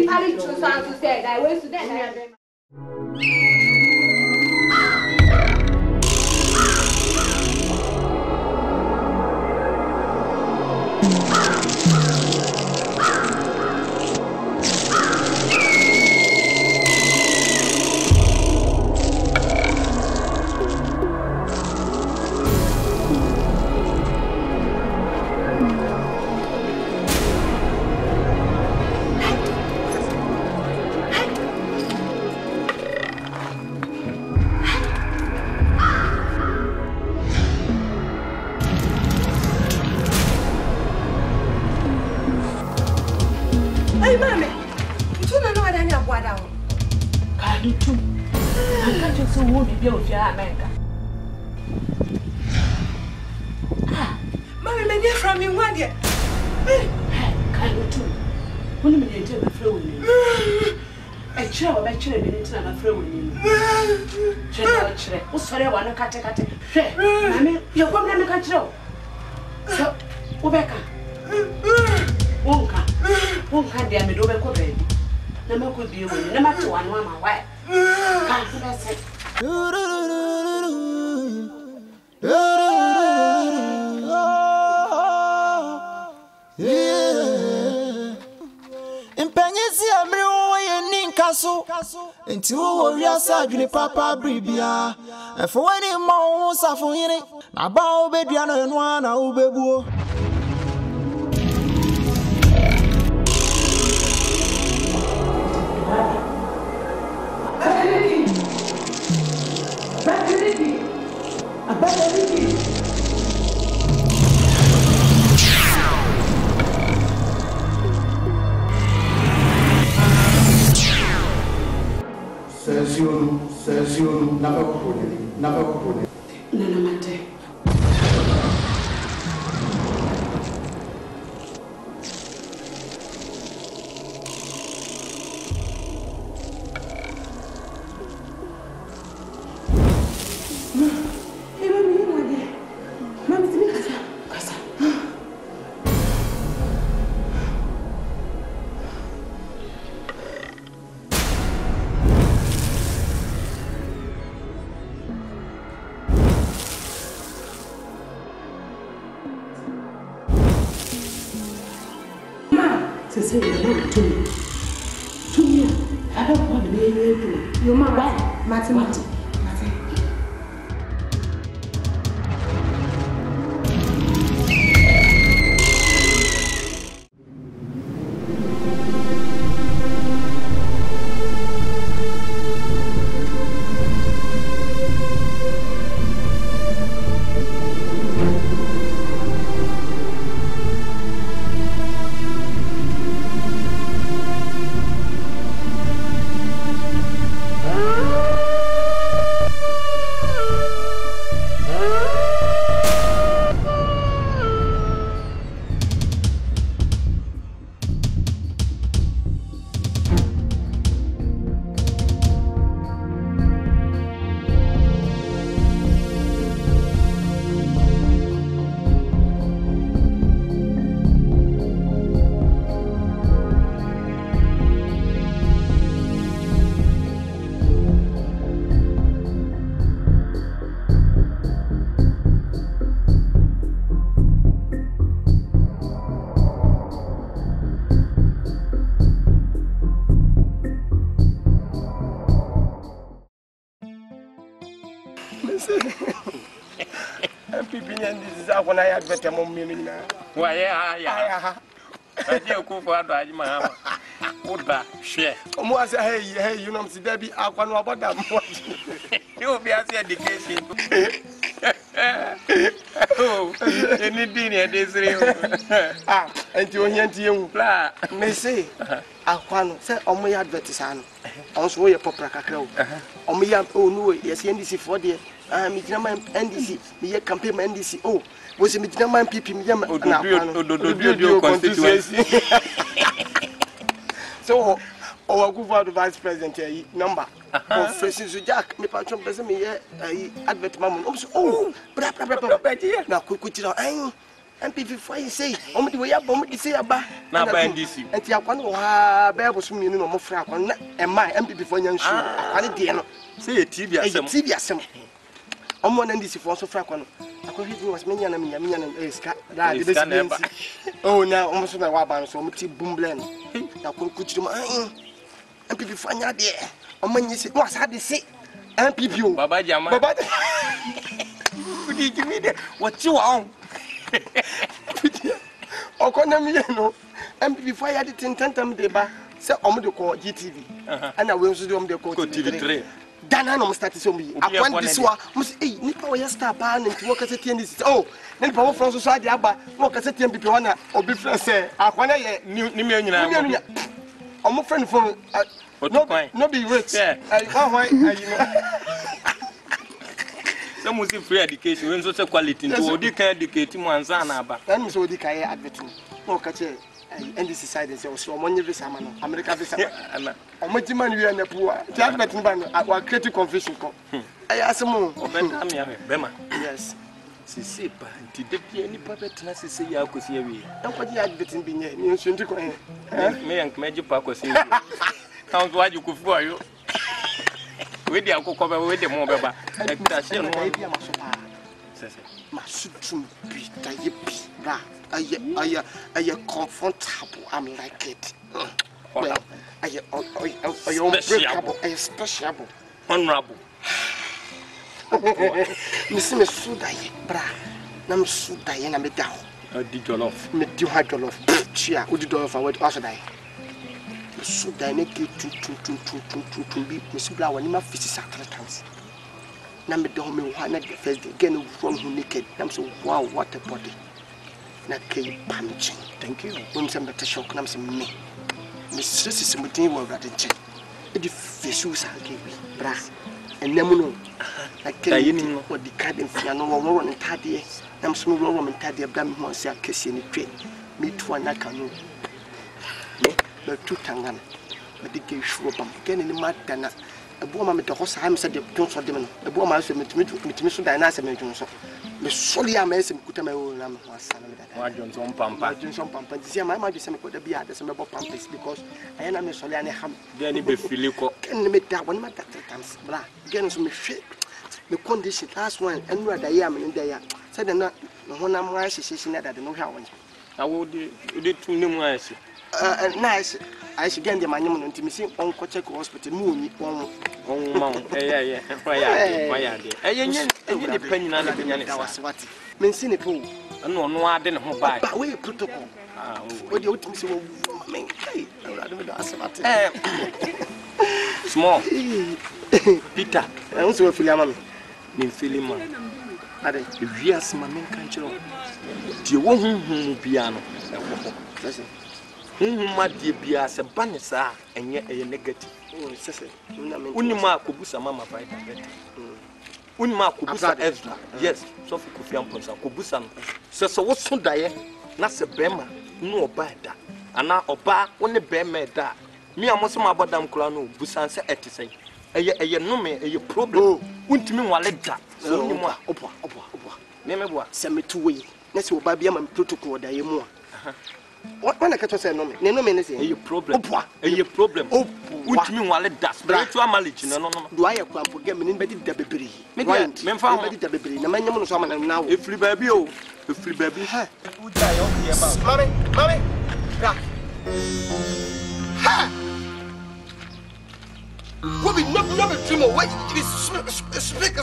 Paris to sound to say I went to them. Mommy, me dear from you one day. Can you too? When you mean to throw in a chair of a chair, and I'm throwing you. Chair, what's sorry, I want to cut it. Mammy, you're going to cut you. So, Rebecca. Won't be a middle of baby. Never could be with number 2 and 1 my wife. Can't say. Impenyesi amriwo ye ninkaso enti wo wi asadwene papa bribia efo wani ma wo safo yire na ba obedua no enu ana obebuo Ces Films, n'a pas compris. Say to me, I don't want to be able to. Your mama, mathematics. MPP and this is when I had better moment. Why, yeah. I didn't go for a my would that share. Almost hey, you know, see, Debbie, I want about that. You will be as education. Oh, any dinner, this and you hear you, may say, I want say, on my advertisement. Also, your papa cacao. On me, oh, no, yes, NDC for the NDC, me campaign NDC. Oh, was it my people? Do constituency. So, our good vice president number. Professor Jack, me patron person me advertisement. Oh, bra. Now, could you know? MPP for you say, only the way up, only say about now by NDC. And you are bear was me no more frack and my MPP for young shoe. I didn't say a TV assembly. On one NDC for so frack one. I could hit was many and oh, now almost my wabban so much boom blend. Now could you MPP for your dear? On when you say, what's had to say? MPP, Baba Jama. Could you give me what you want? Okonomiyano MPP for ya dit intentam deba se omo call GTV and I will do the call TV3 dana no start so mi akwan diswa mus nipa wo ya star pa na nti wo ka setien dis oh nipa wo from so ade aba wo ka setien MPP wana obi friend say akwan ye ni me nyina omo friend from no be rich why you know. Some was free education, when such a quality to educate him once and about. Then so the Kaya advertising. No, catch it. And this is side is also money visa, America visa. Or much money we are in the poor. The advertising our creative confession. I ask more. Bema. Yes. See, but did any puppet classes say I could see we? Don't put the advertising being here. You shouldn't go in. Me and Major Park was here. Count what you could for you. We dey akoko we dey mo beba ekdase no baby amasopa sese masutrum bi tayebi bra aye comfortable I'm like it well aye unbreakable aye special honorable me sudaye bra na me sudaye na me da ho di jollof me di ha jollof chia odi jollof and what also die so dynamic to be misbla when my face at 3 times. Number do me one at the first day again from who naked. I'm so wow, what a body. Not keep punching. Thank you. When some better shock comes me. Miss is something will rather check. The face was I gave me, brass. And Nemuno. I can't know what the card in Fiano or and Taddy. I'm so wrong and Taddy have done once I kiss in the train. Me to an Akan. The two tangan, but the gay show up again in the matter. A woman with the horse, I'm said the don't for them. A woman also met me to Diana Johnson. The solely amazing Kutama was Johnson Pampa, Johnson Pampa. See, my mother said, could be at the same about Pampas because I am a Soliana ham. Then be Filico can make that one matter times. Blah, again, so me shake the condition last one and where I am in there. Said not when I'm right, she's that I don't know how. I would do 2 numerous. Nice. I should get the monument until me see on Cocheco Hospital. Moon, yeah. Why, depending on the opinion, was what means in a pool. No, I didn't hold by. But we protocol. What do you say? Small Peter, I also a Philamon. Name Philemon. If yes, my main country. Do you want him piano? My dear Bias and Banessa, and yet a negative. Unima Kubusa Mamma by Unima Kubusa Ezra, yes, Sophie Kufian Ponsa, Kubusan. So what's so dire? Nasa Bema, no by that. And now Oba, only bear made that. Me, I must my Badam Crano, Busan said to say, a no me, a problem. Wouldn't mean while let that. So, Opa. Name what? Send me 2 ways. Let's go by Biam protocol, the more. What when I catch say no me? No me say a problem. A problem. Oh, which mean while that spiritual knowledge no. Do I forget me be the baby? Me found the baby. Na man no so man now. If free baby oh, if free baby. Ha. Mommy. Ha. What be not not a dream of what you speak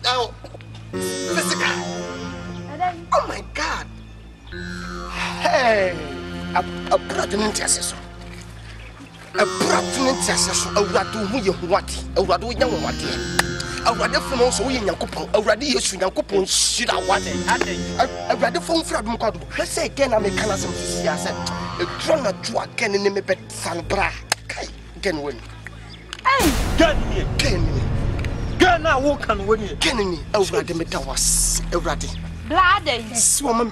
now. Physical. Oh my God. Hey, a pregnant assessor. A pregnant assessor. A radu who what? A radu young what? A radu from also in Yakupon. A radius in Yakupon. Should I want it? A radu from Fradum. Let's say again, I'm a canasm. I said, a drone of Joa can in me bet Sanbra. Can win. Hey, can me. Ghan now walk and win. Can me. A radu metawas. A radi. Bloody.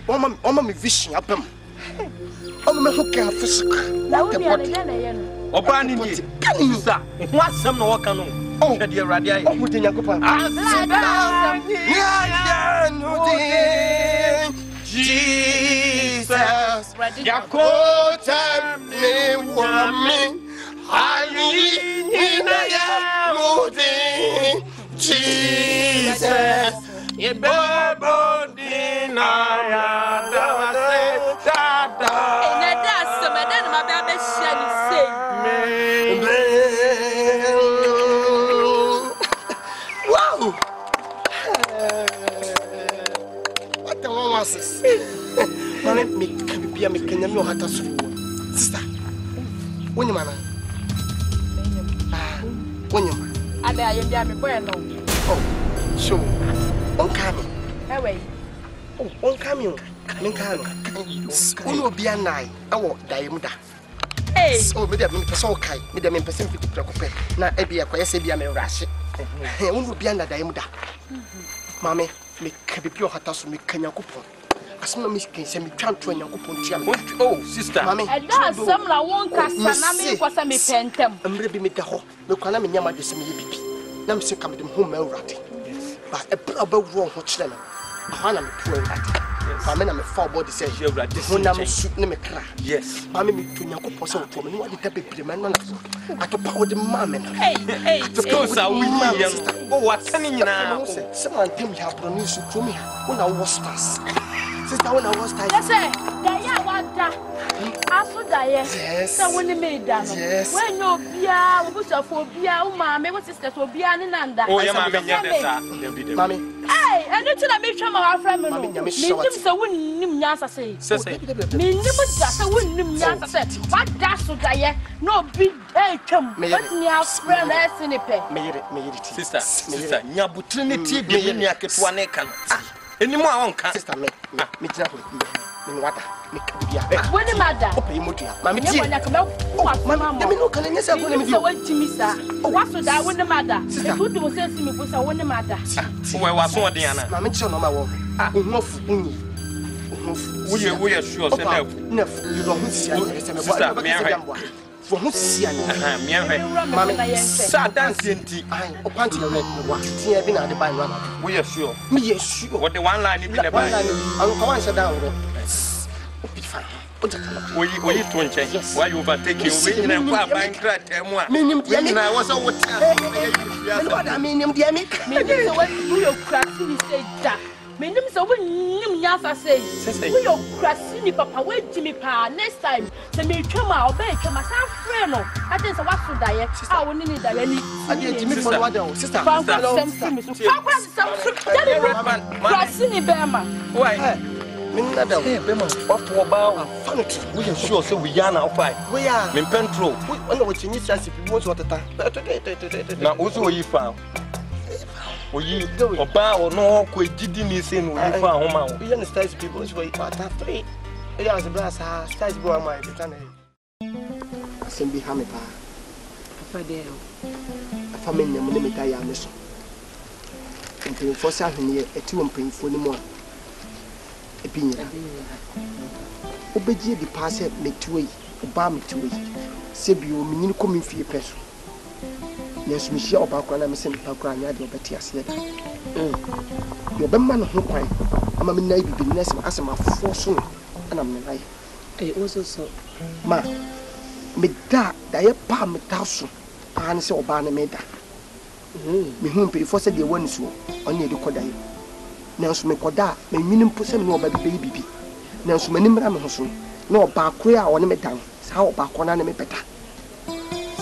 Woman, me vision up him. Oh, my hook and physical. Now, or banning it. Can you, sir? What's some no can oh, the dear Radia? Oh, with the Yakupa. Jesus, Yakota, me woman. I in a Jesus. Ye babo dinaya dawase tata. Ina dasa madan mababe shani say. Wow. What the one was this? Man, me can be a mechanic no hata so. Sister. When you man? When you man? Ada ayem me boy no. Oh. So on coming. Away. Oh, on coming. Coming. Uno be a night. I walk Diamuda. Hey, oh, me, so kind. Me, the person 50 preoccupied. Now, I be a quiet, say, be a rash. Uno be a Diamuda. Maame, me can be pure hatas, me can you coupon. As no miss can send me trying to a coupon. Oh, sister, Maame, and that's some la won't cast Maame was a me pentem. And maybe me the whole. No, can I mean, Yama, the same baby. Nam se come to home, ratty. But a proper wrong watch them. I'm poor at I mean, I'm a foul body says you're right. This one I'm shooting me cry. Yes, I mean, to your couple of women, what did the man I could power the mamma. Hey, of course, I will. Oh, what's sending you now? Someone tell me how to news to me when I was fast. Sister, when I was tired. Yes, sir. I saw that, yes. So when they made that, yes. When you're beer, who's a phobia, Maame, what sisters will be an and that. Oh, yeah, Mammy. Hey, and it's a mission of our family. So wouldn't Yasa say. Mean, just a wouldn't Yasa say. What does so die? No big day come. May I spread less in a pay? May it, sister, Nabutrinity, be in Yaketwane can. Any more on sister, me water. When the mother, Mammy, no can you say what Jimmy sir? What should I win the mother? Sister, who do say me was I win the mother? Where was one Diana? Mammy, no more. We are sure, you don't see for who see Mammy, sat dancing tea. Oh, panty, tea, been at the by one. We are sure. Me, yes, sure. What the one line in the one line, I'll come and sit down. We need to change. Why you overtake you? We and buying crack and one. Meaning I was over. I mean, you crashing say that. Meaning so when Yasa say, we are crashing papa, wait Jimmy Pa next time. The me come out, bake my son friend. I just want to die. I will need that any. I did Jimmy for what else, sister. Crashing Bama. Why? Minada, what about furniture? We are sure so we are now fight. We are in Pentro. We know what you need to if you want to water. Now, also you found. We or bow or no, we didn't listen. We found home. We understand people this way, but after 3 years, a brass has started going my family. I send be Hamipa. A family, I am missing. Until for 7 years, a 2 and for the more. Obey the passer make Twi, Obama Twi. Sebio, meaning coming for your person. Yes, Michelle about when I'm sent to Grania, your Betty as yet. Your man who cry. I'm a navy business as my fortune, and I'm like, I also saw Ma. Me da, die a palm with Towson, and so Obama made that. Me whom pay for said the one so, only the Kodai. Now, so me koda, me minim person no baby. Now, so many mamma hoson, no back where I want to me down. How back on me better.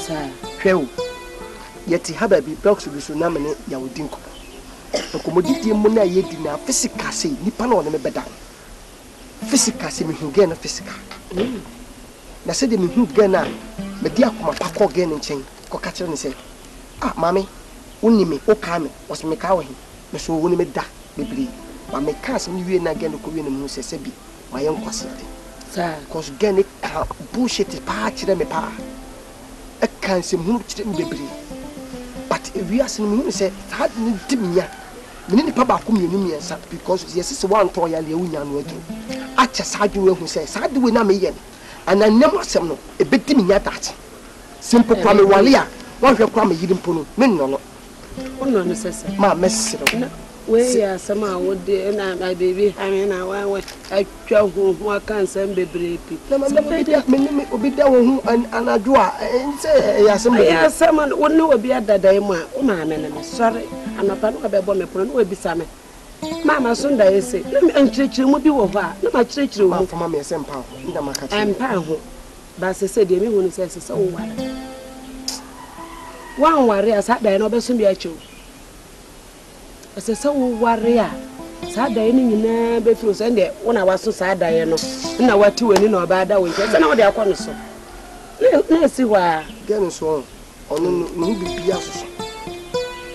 Sir, yet have a bit box with Sunamane Yawdinko. The commodity Mona Yedina, physical say, Nippon on the bed down. Physical say me who gain a physical. Na said me who gain a, but dear Papa again and chain, Cockatcher and say, ah, mammy, only me, O Kame, was me cowing, so only me da, me bleed. But me cast me again the Korean and Muse Sebi, my own quasity. Cause again it bullshit patch them a pa. I can't see who didn't be bleed. But if we are seeing me say, had me. Many papa come you because yes, is one toy and working. I just had you who says, I do not me and I never said no, a bit to me at that. Simple crummy walia, one your crummy you didn't put no. Oh, no, necessary. My message. Where somehow would and my baby hanging out. I try who can't send baby. No, my baby will be down and I do and say, yes, someone would know be at that day. Oh, my sorry. I'm not going to be able to some. Mamma Sunday say, and church will be over. No, my church will for Mamma and Pound. I'm Pound. But I said, the woman says so. One warrior sat there, no best be a chew. I said, so warrior sat there in the bedroom, and there when I was so sad, I know. And I was 2 and you know about that week. I know they are going so. Let's see why. Getting so on no be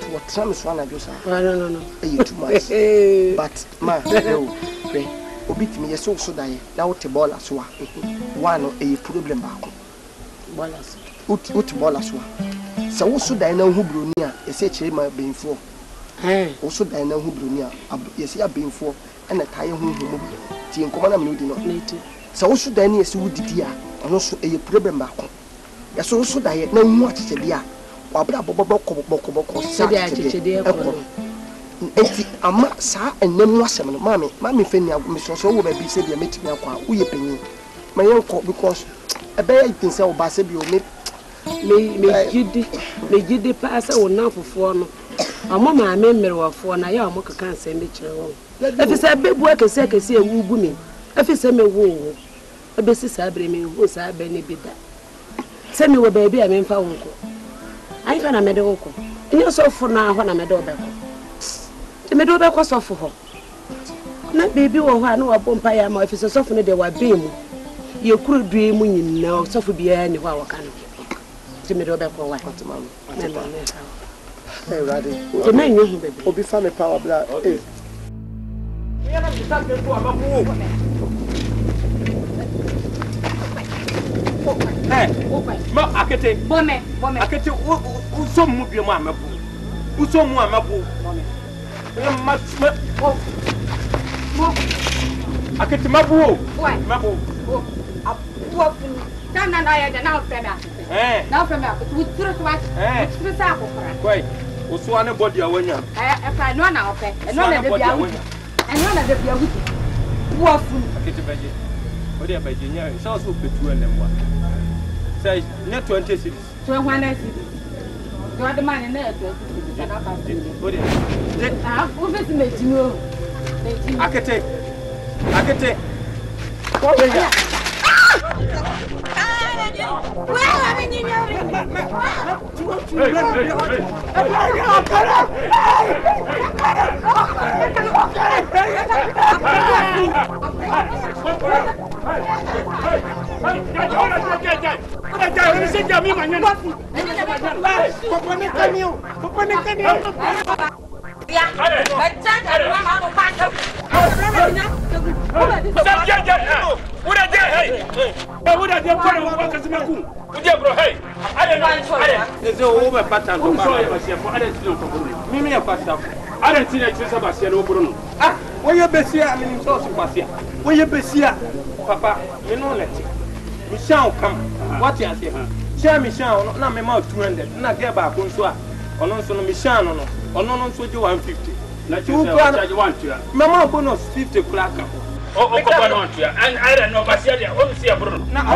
what time is one I do, sir? No. You too much. But, ma, no, pray. Obit me, so die. Now, the ball as well. One a problem back. Ballas. Ut ball as well. So, also, I know who Brunia, a such a my being for. Also, I know who Brunia, yes, you are being for, and a tire who moved. Tea Commander do not native. So, also, Danny is wood dear, and also a problem back. Yes, also, I know much a dear. Wabra boko said ama sa enemu asem no mami feni agumiso so wo ba bi se de metimi akwa wo ye panyin ma yenko because ebe ya tin se wo ba se bi o me gidi pass wo na fofo no amo maame mmerewafo na ya amo kaka nsem be kire wo efi se bebu akese ewu gu mi efi se me wo ebe si sa abre me wo sa abe ne bida se me wo ba bi a me mfa wo nko I found a medical. And you're so for now when I'm a door back. The middle back was off for her. Not baby or I know a bumpire, my officer softened they were beam. You could dream when you know, so for be any while kind of. The middle back or what, Mamma. Hey, Raddy. The man will be family power blood. Ma akete bome akete uso mu bi mu amabu uso mu amabu ma akete mabu mabu apu kana na ya na ofema na ofema ku turu twa turu sa akokora koi uso ane body awanya fa no na ope no na de bia wuti no na de bia wuti wo fu akete baje odi abaje nya so so petu enemwa say net 20 cities. 21 cities. You are the man in there. What is it? Akete. Come here. Papa, you know let Michelle come. What you say? Share Michelle, not my mouth 200. Not get back on so. On also Michelle, on so you 150. Not you want to. Mamma bonus 50 clock. Oh, and I don't know, but I want to see a brother. Now,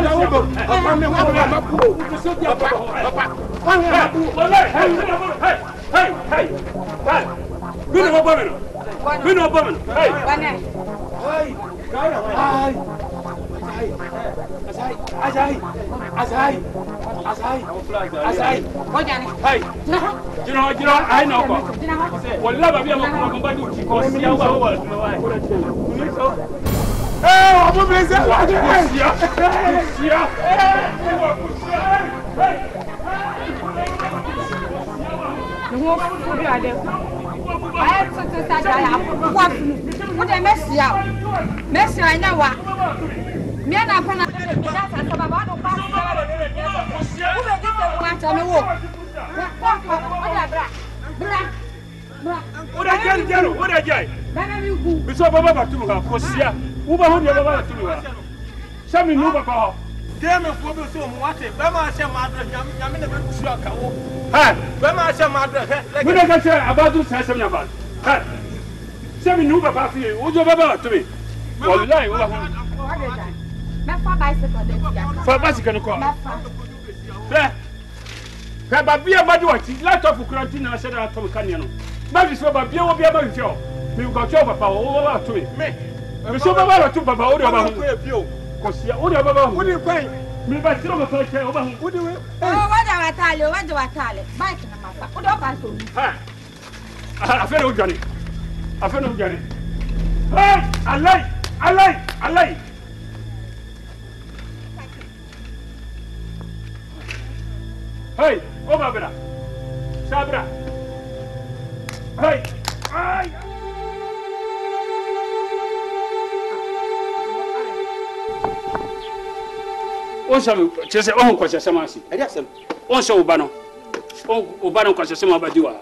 Hey, over bra. Sabra. Hey. Ay. On sabe, chese on kwa chese masi. Edi asem. On se ubano. On ubano kwa chese mabadiwa.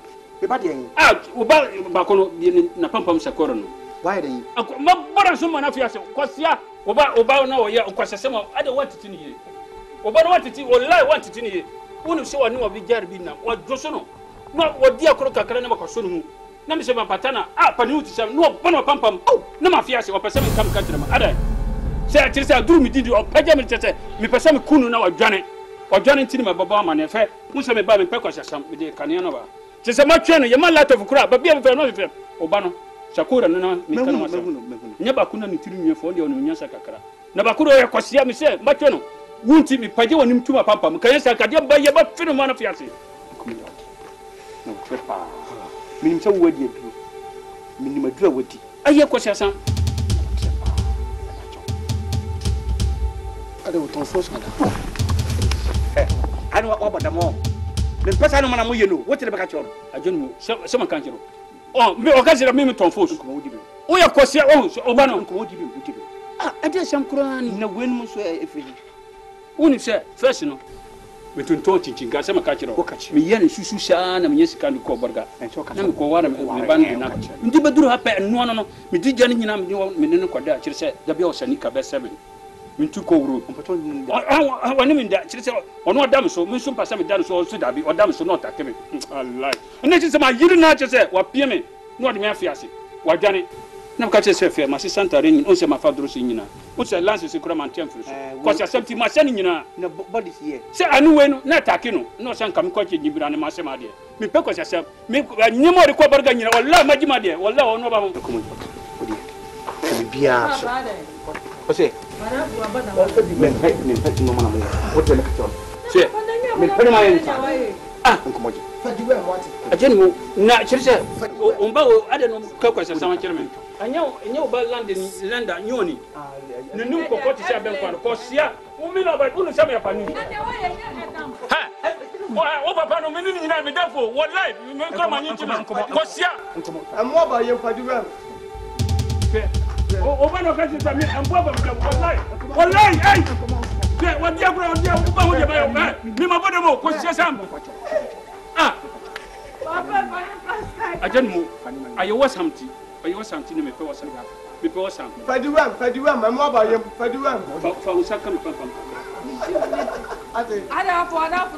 Be ba de yin. Ah, uba ba kono na pampa msakoro no. Why de yin? Ma bora so mana fiase. Kwasia uba na oya kwa chese ma ade watiti ni ye. Uba na watiti wallahi watiti ni ye. Wonu se wani obi jarbi na wa josono. No wodi akoro kakra na makwaso no mu. Na me se ma patana pani uti se no bana pampam. Na ma fiase opese me kam kantre ma. Ada. Se atiri se aduru mi didi opaja me tete me pese me kunu na wadwane ntini me baba ma ne fe mu se me ba me pe kwasasam me de kane no ba se se ma twe no ye ma lot of kura ba bia me fe no fe oba no sakura no na me kana ma nya ba kuna ni tiri nwe fo de ono nya sakakra na ba kura ye kwasia me se ma twe no wunti me paje woni mtuma pampa me kan sa kade ba ye ba fi no ma na fiase no fe pa minim se wodi aduru minim aduru wodi aye kwasasam Ada utong force kada. Anu wa badamo. Me pesa no mana mo yeno. Wo tire beka choro. Ajonu se man kan choro. Oh, me o ka sira me ton force. Ko wodi be. O ya kosia o ba no ko wodi be wodi be. Ah, ade sam kurani na wen mo so efi. Woni se first no. Me tun to chinchin ga se man ka choro. Me yene susu sha na me yesika ni ko borga. Na me ko wara me ban na. Ndi beduru ha pe no no. Me di jani nyina me ne ko da chire se da bia o sani ka be 7. Mintu ko wuro wani min da chirse ono adam so min sun pasa mi dan so so dabi odam so no takeme Allah ene chirse ma yiri na chirse wa pie me no ode me afiase wa dwane na ka chirse fe ma sisanta renin on se ma fa dro so nyina on se lance se kura man tem fru so ko se asem ti ma se nyina na body here se anu we no na take no se nka mi ko che nyibira ne ma se ma de mi pe ko se asem mi nyimo de ko barga nyina wallahi ma jima de wallahi ono ba mo ko mo odi mi bia so Ose. Men pe no mana mo. What the lecture? Se. Men pe ma yen. Ah, nkomoje. Fadi we mo ati. Ajeni mo na chirse omba o ade no ka kwasa sama chirme. Anya ba landa nyoni. Ne num ko ko ti se ben kwano ko sia. O mi no ba unu se me apani. Ha. O papa no mi ni nyina me dafo. Wallahi me ko ma nyi chima. Ko sia. Amwa ba ye fadi we. Fe. O bano kasi tami amboba mtabu wallahi ai ye wadia bro wadia uba hoje bayo mi mabodo mo ko siasa mbo ah papa ajan mo ayo wasamti ni me pe wasam fadiwa mama ba ye fadiwa fa usaka mi papa ate ada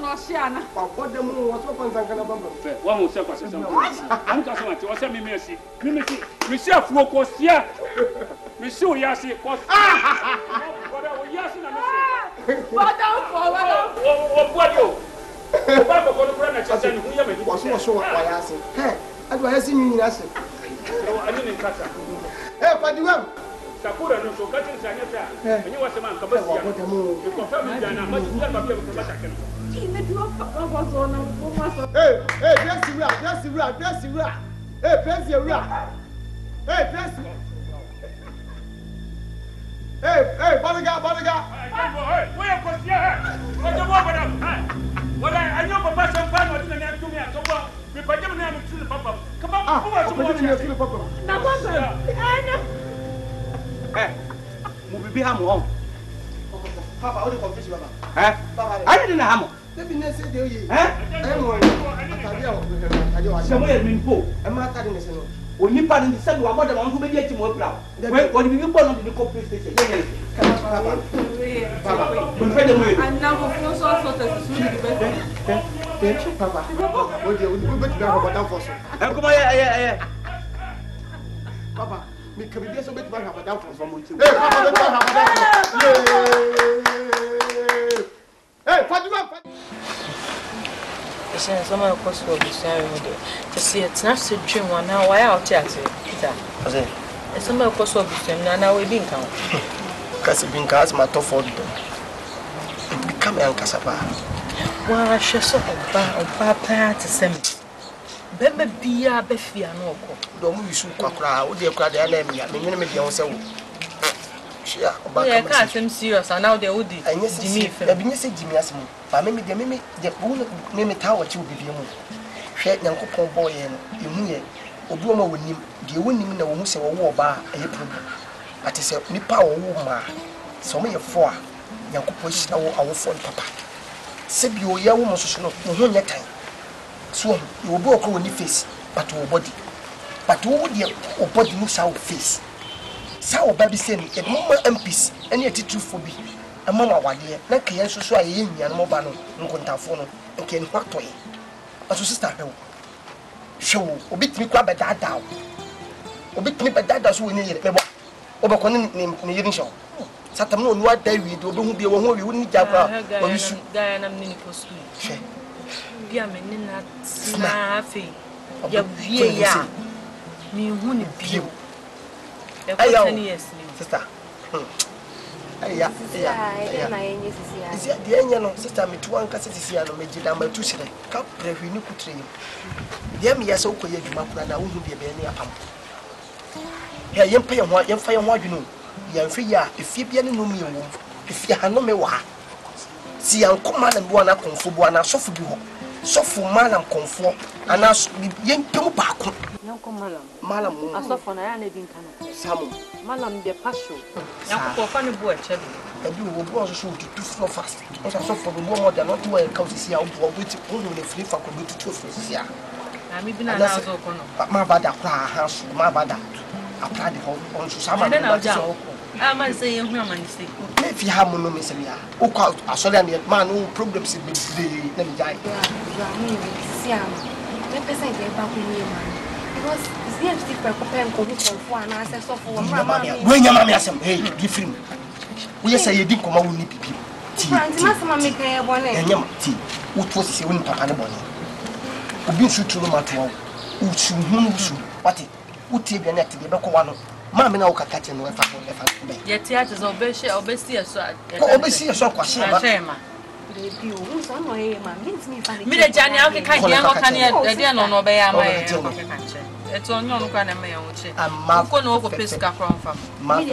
no shiana papa de mo waso panzanga na bamba fe wa mo se kwa sasa am ka so mati wasa mi mesi mi si afuo ko sia mi si o yasi ko boda o yasi na mi boda o bodio o ba ko no na chacha ni hunya me waso wa yasi he adu yasi ni nyina se o ani ni kata eh fadiwa Sakura no so catching Sanyata, and you was a man come over. You confirm me, Jana, much better be able to back. Hey, bless you, bless you, bless you. Hey, bless you, hey, bless you. Hey, bodyguard. Hey, where was your what the woman up? Well, I know Papa some fun was in the to me. So, we put them name to the Papa. Come on, who was to the Papa? Now, what's that? Hey, move be ham home. Papa, how do you confess, Papa? I didn't hammer. Let me say, do you? When you pardon the son, what about the one who made it more proud? What did you born on the copy station? Papa, and now, of course, also the Papa, what do you go to the for? Papa, we can be so bit back up down from you. Hey, what do you want? Some of course will be sorry to see it's not to dream one now. Why out here? Some of course will be saying now we've been count. Because it's been cast my top 40. It become a Cassapa. Well, I shall sort of Papa to send me. Bebe be a Beffy and no cook. Don't we soon cry? Would you cry the enemy? I mean, maybe also. Yeah, I can't seem serious, and now they would. And yes, Jimmy, you say Jimmy as me. But maybe the name it how it will be. Share Yanko boy and you hear Obama with him. The winning the woman say a war bar a problem. At is a nipa or woman. So may a four Yanko push our phone, Papa. Save your young woman so no one time. So you will go on your face, but to body. But who would your body looks our face? Sao baby send a mama MPs, any attitude for me. A mama one year, like a so I and Mobano, and Contafono, and can what toy. But to sister, show, obit me crab at that down. Obit me by that does who need it. Overcon name in the show. Satamon, what day we do, don't be a woman, we wouldn't jump out. Ghan and Mini Post. Diamond, snappy. Yeah, me wouldn't be. Sister. Yeah. Is it the angel sister? Me to one cassette, and made you down by 2 cents. Cup, we knew could train. Dear me, so could you and I wouldn't be a penny upon. Here, young pay what young fire, what you know. Young free, if you be any no me, if you have no me, what? See, I'll come and one up on football and I suffer you. So for man and comfort, and as young people back. Malam, I saw for an ending some Malam de Passion. Now for funny boy, I do also show to so fast. As I saw for the more than not to come to see how with only the free for could to 2 for here. I'm even a my bad house, my bad. I applied the whole on Susama. I might say, young woman, if you have no misery, oh, quite a solid man who problems in the die. Because it's the Akuapem Twi for an answer for when your mammy has some hey, give him. We say you didn't come out with people. Mamma make a one and your tea, which was a winter and a bonnet. We've been shooting to Matua, who soon, what it would take your neck to the Bacoano. Mamma now can catch and if I yet, theaters obey a sword. Obey a sword, me the Johnny, I can't obey my it's on your grand and my own chair. I'm going over Pisca from my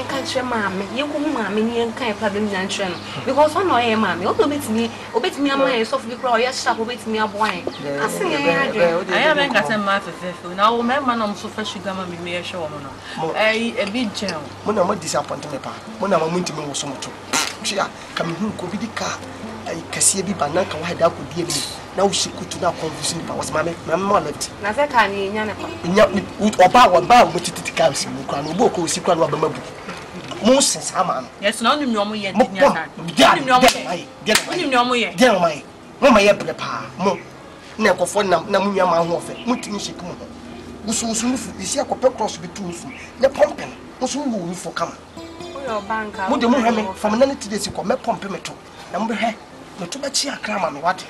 country, mammy. You come, mammy, and kind of problem luncheon. Because one way, mammy, obey me, my softly grow, yes, shall obey me up wine. I say, I haven't got a mouth of faithful. Now, my man, I'm so fresh, you got me a show. A big gem. When I'm disappointed, when I'm going to be so much. Come in, go be the car. I can see a banana, why that could be me. Now she could to now confusing powers, mammy, mamma left. Never can you, about one bar with it comes in the crown, book or secret rubber mobile. Most since Haman. Yes, none of your yet. Get my Mamma, papa, more. Never for Namuya Mahofe, Mutin she come. Who's so soon is here cross between the pumping, who's who for come. Would you move from an entity to come up pumping? Number her, not too much here, cram what?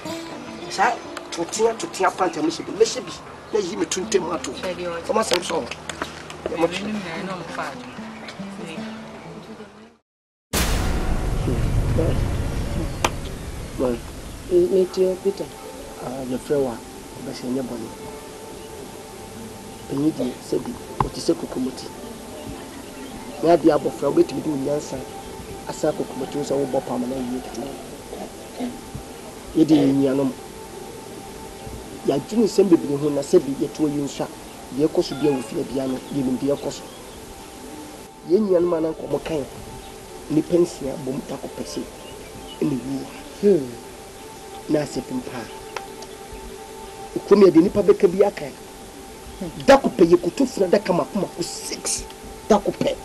Sir, to tear pant and Mississippi, Mississippi, let him to Timato. For myself, so. Boy. Meet you, Peter. Your friend, Bashania Bonnie. Penidi, Sebi, what is a cucumoti? Where the above from waiting to do Nansa, a circle cucumotus or Bob permanent. You didn't know. Ya juni sembe bi ho na sebi yeto yinsa ye koso bia wo fie bia no ye nim bia koso ye nyan ma na nkomo kan ni pensia bom ta ko pese ni wi na sepimpa ukomi de nipa beka bia kan da ko pe ye kutufuna da kama kuma ko 6 da ko pe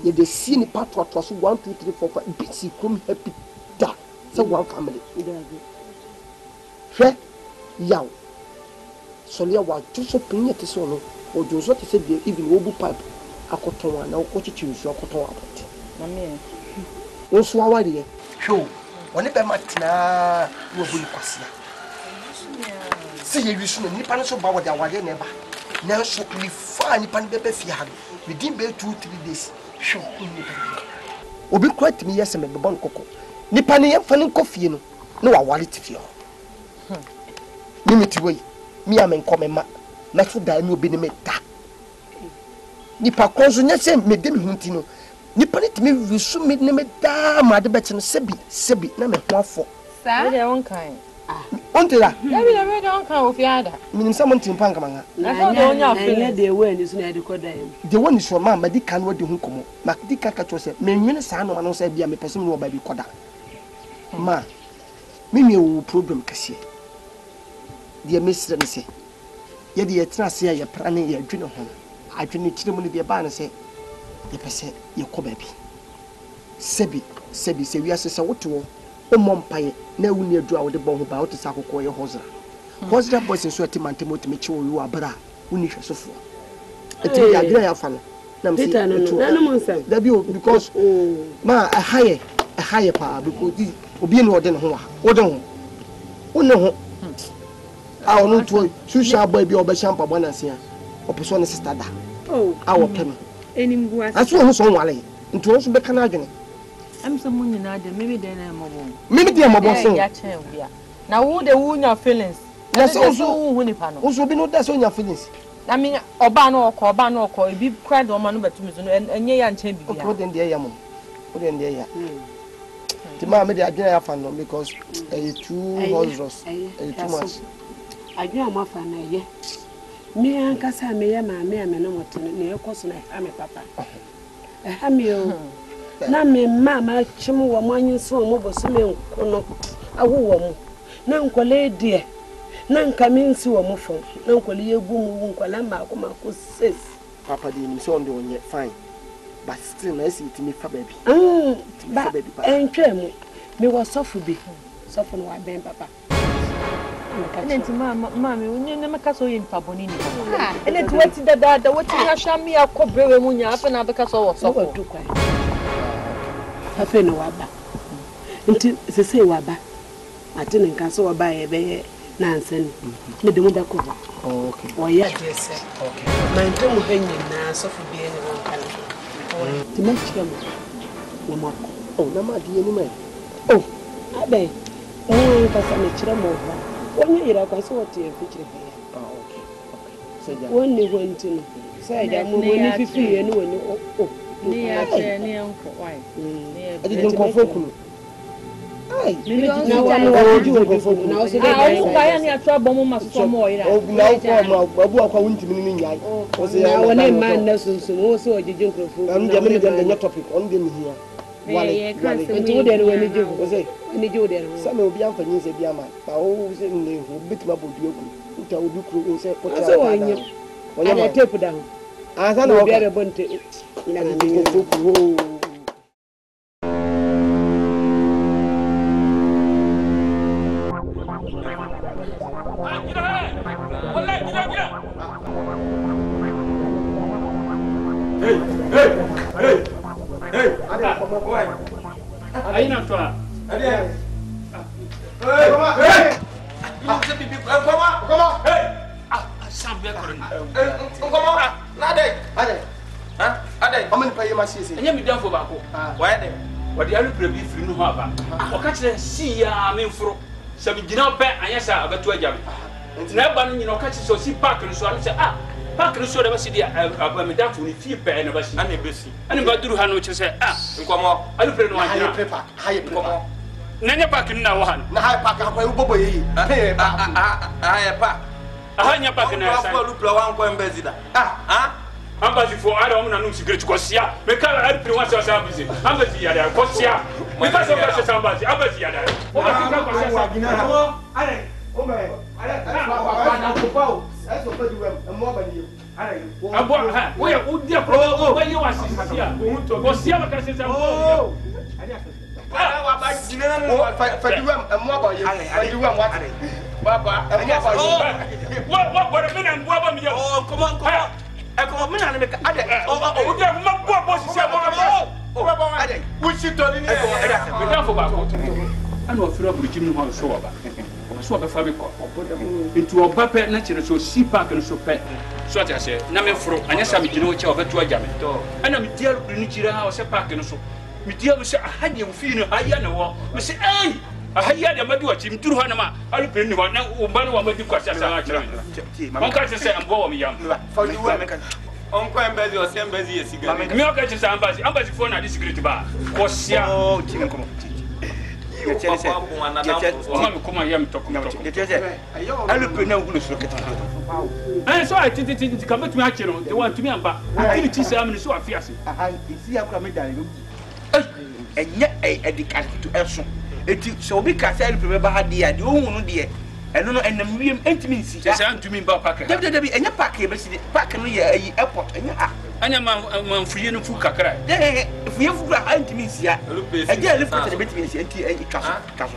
ye de si ni patro to so 1 2 3 4 5 bisi kom happy da so one family hwe yaw solia wa tuso pinya te so no ojo so te se de even obu pipe akoton ana okochichi nsu akoton apot na me nso aware hwe woni be matina wo bu kwasia se ye wisu no nipa no so ba wode aware na ba na so ni fa nipa no be fi ha within be 2-3 days hwe obi kwat mi yeseme be bon kokko nipa ne yemfa ne kofie no na wa ware te fi ho Mimiti way, me am in common ma, not die no be me ta. Nipa consunya se me dem huntino. Nipa net me wisu me ne me da ma de beche no sebi na me hwafo. Sa de won kan. Ontela. Na bi na me don kan ofiada. Minim sa montim panka manga. Na so de onya afele de we ni so na de koda em. De woni so ma di kan wo de hu komo. Ma di ka cho se me nwene sa no ma no se bia me person no ba bi koda. Ma me wo problem kase. The Mr. Nisse. Yet the Tracia, your planning your junior home. I do need to be a banner say, the pesse, your cobaby. Sebi, say we are so what to mom pie, no near draw the bomb about the Sako your hoser. Was that boys in sweaty man to make you are bra, who need so for. A tell you, I fan. That be because, ma, a higher power because be no than who. Oh no. I will not to Susha boy be over Shampa Bonasia or Persona Sister. Oh, our pen. Any more. That's one who's on Wally. Into also be Canadian. I'm someone in Adam, maybe then I'm a woman. Maybe they are more. Now, who the wound your feelings? That's also Winnipano. Also, be no that's on your feelings. I mean, Obano or be cried on man, but to me, and ye and chamber. What in the air, what in the air? The mamma, I didn't have because a 2 horses, too much. I know my fan, me and Cassa may Maame no more near Cosna, I'm a papa. A hamio. Name Mamma Chimu or Manu so mobile swimming, a woman. None quale dear. None come in so a muffle. None quale boom, Qualamba, Kumawood says. Papa didn't so on yet fine. But still, I see to me for baby. But and Trem, me was soft be. Soften white ben papa. And then to Mammy, when you never cast in Pabonini. And it waited that what you have shown me a cobre when you happen because I was so too quiet. I feel no wabba. Until they say wabba. I didn't cancel by a bay Nansen. Made the mother cover. Oh, okay. Oh, yes, okay. My tongue hanging now, so for being one kind. To make them. Oh, Nama, the enemy. Oh, I beg. Oh, because I'm a children. One year I can see what you feature here. Oh, okay. One you went to say, I'm going to be and when near Uncle White. I didn't go for no one will go for now. So I buy any trouble must come more. Oh, now come into me. I name man Nelson, also a junk of I'm the topic on them here. Why can't do that when you do? Was it? When you do that, some will be up and use a diamond. I always bit my book. I will do crew and say, what when I tape down. As I know, get a bunch of Aí na tua. Hey, come on. Hey. Come on. Hey. Sam be korin. Come on. Na dey. Ade. Ha? Ade. How many pay you must see? Anya mi dan fo ba ko. Why dey? what the other baby free no haba. O catch the see ya me fro. So me gina pe anyasa abeto agya. Na ba no nyina o catch so si park no so an say park no so da ba si dia abameda to ni fie pe na ba si. Ana besi. Ana ba duru ha no che say nkomo. Alu pre no agya. Haye nkomo. Nanya park na wa han. Na haye park akwa bobo yi. Haye park. Ahanya park na sa. Alu pre wa nko embezida. Ambazi for I don't know secret kosia. Me kala I pre one so busy. Ambazi ya da kosia. Me ka so ka sambazi. Ambazi ya da. O ka ka kosia gina. Ale. O me. Ale. Wa na ko pa o. Eso pa di wem. Mo ba ni. Ale. Abo ha. Wo ya o dia pro. Wo ya wa sisia. Kosia ma ka se sa. Oh. Wa ba gina no. Fa di wem. Mo ba ye. Fa di wem what? Baba. What me na bo ba mi ye. Oh, come on. Eko me na me ka ade o de ma bo bo sisi bo ade we sit on in here we don't for back and o fira burujim no ho so oba so oba fa me ko into oba pe na kire so si park no so pe so ati ase na me fro anya sa me gina o che obeto agya me ana me dia ru ni kire ha o se park no so me dia me se ahade wo fi no aya na wo me se ahaya de madi wa chim turu hana ma alu pe ni wa na o ba no wa madi kwa sasa na kire on ka se ambo wa mi yam fa di wa me ka on ko embezi o se embezi ye siga me o ka se ambazi phone na secret ba ko sia oh ti me komo ye tele se o ma me koma yam to ye tele se alu pe na hu so keta so I titi ka betumi a kire de wa tumi amba kiri ti se amne so afiase isi akura me dare no enye edikal to eso eti so bi ka say pe ba ha dia de ohun no de eno no enam wiem entimi nsi se antumi ba park debi enye park e be si park no ye ayi airport enye anya man fuye no fu kakra fuye fu ha entimi nsi a eje lift te betimi nsi enti twa so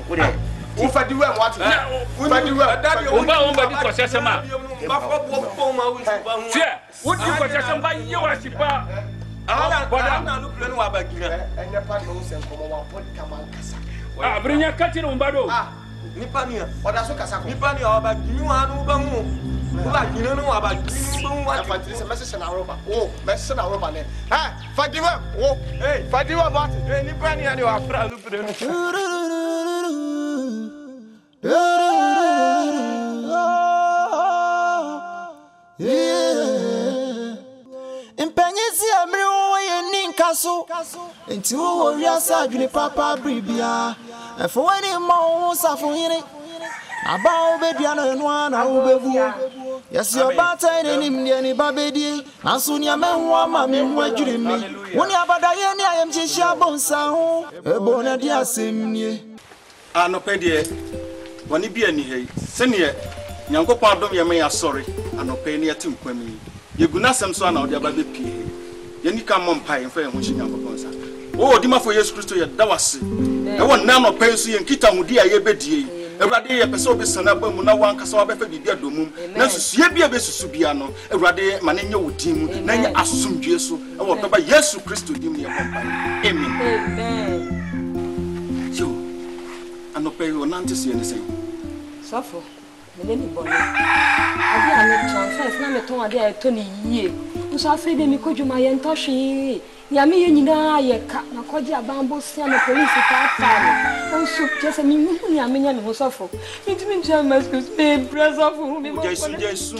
wo de wo fa di we what wo fa di we o ba di ko sese ma ba fo bo ma wo si ba hu wo di ko sese ba ye wa si ba na lu plan wa ba gina enye park no se nkomo wa podcast man kasa abrinya kati no mbado nipa ni oda so kasa ko nipa ni oba gimi wa no ba hu ba gina no wa ba gimi ba hu wa fatiri se message na roba message na roba ne fadiwa fadiwa what nipa ni ani wa fra lu pre Impenyezi amri wo ye ninkaso enti wo wiasa adwene papa bribia efo wani mo safo yire aba obedua no enu ana obevu yesi obata ni mde ni babedi naso ni amehu ama me hu adwire mi woni abada ye ni ayem chihia bonsa ho ebo na di asemnie anopedie woni bia ni hei sene nyankopon adom ye me ya sori anope ni atimkwami yeguna sem so na odi aba bepie yeni ka mompa ye fa ye ho hyi nyankopon sa o di mafo Yesu Kristo ye dawase e won na no pen so ye nkita hudi aye bedie ewrade ye pese obesana ba mu na wankasa wa befa bibia domum na susue bia besusu bia no ewrade ma na nye wodi mu na nye asomdwe so e wo doba Yesu Kristo dim ye mompa amen so anope yo nante se ne sei sofo Meleni boni. Adi ane transfer na me ton ade e to ni yie. Nso afi de mi kodwuma ye ntɔhwe. Ya me ye nyina ye ka na kɔgye abambo sia na police ta ta. Nso pese mi hu ni amenya me ho sofo. Mitimi ntia maskus me brother fu mi mo. Jesu.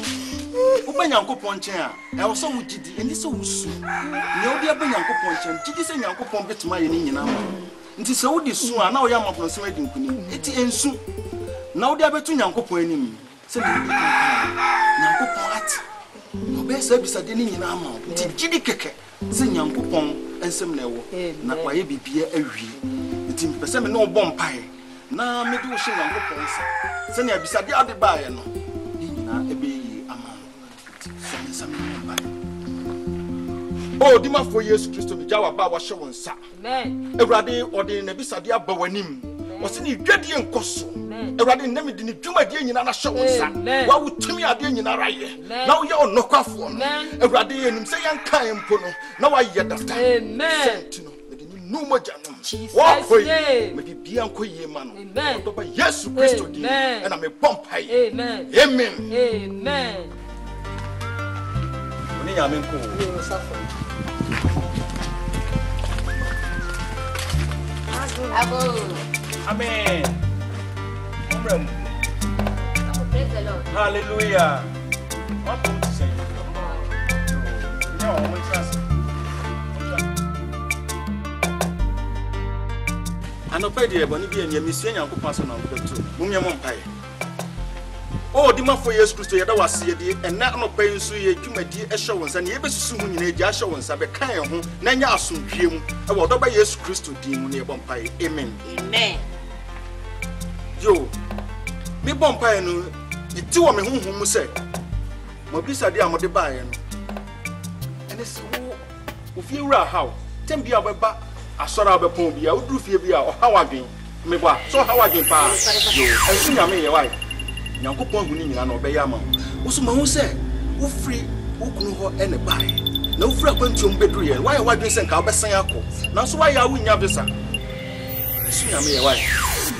Uba nyankopɔn nkyɛn a ɛwɔ sɛ wo gidi ɛni sɛ wo su. Ne wo de aba nyankopɔn nkyɛn gidi sɛ nyankopɔn betuma ye ni nyina ma. Nti sɛ wo di su a na wo ya mapɔn sɛ edi nkunim. Eti ensu. Na wo de abetu nyankopɔn anim. Sɛ ne bi nyankopɔn ati. No be sɛ bisa de ni nyina ma. Nti gidi keke sɛ nyankopɔn ensem na ɛwɔ. Na kwa ye bibia awie. Nti pɛsɛ me no bɔ mpae. Na me de wo hye nyankopɔn sɛ. Sɛ ne abisa de ade baaye no. Ni nyina ebe oh, Dimafo Yesu Kristo mi jawa ba wa hye wonsa. Amen. Ewrade ode na bisade aba wanim. Wose ni dwade enkoso. Ewrade na me de ni dwumade nyina na hye wonsa. Wa wutumi ade nyina raye. Na wo ye onokwafo no. Ewrade enim se yanka empo no. Na wa ye dafta. Amen. Me de ni numo janum. Wa koyi. Me de bia nkoyi ma no. Amen. Odoba Yesu Kristo di. Na me bompai. Amen. Amen. Amen. Oni nyame nko. Amen. Praise the Lord. Hallelujah. What do you say? No, we trust. I know pay the money be and you miss any uncle person on the two. Mumiam pay. Oh, the man for years Christo, that was see and now no paying so ye, you may dear assurance and you be soon in a assurance. I be kind of Nanya soon him. I will by years Christo, demon near Bompire. Amen. Amen. Yo, me Bompire, no, the two of me whom say, Mobisa dear Modibayan. And it's if you are how, 10 be our back. I saw our pombi, I would do fear or how I been. Me what? So how I been pass. You, and soon I may your wife. Yanko Pong winning and obey Yama. Also, my own say, who free, who can any buy. No frequent to bedroom. Why are you saying Calbasayako? Now, so why are we Yabisa? Soon I may your wife.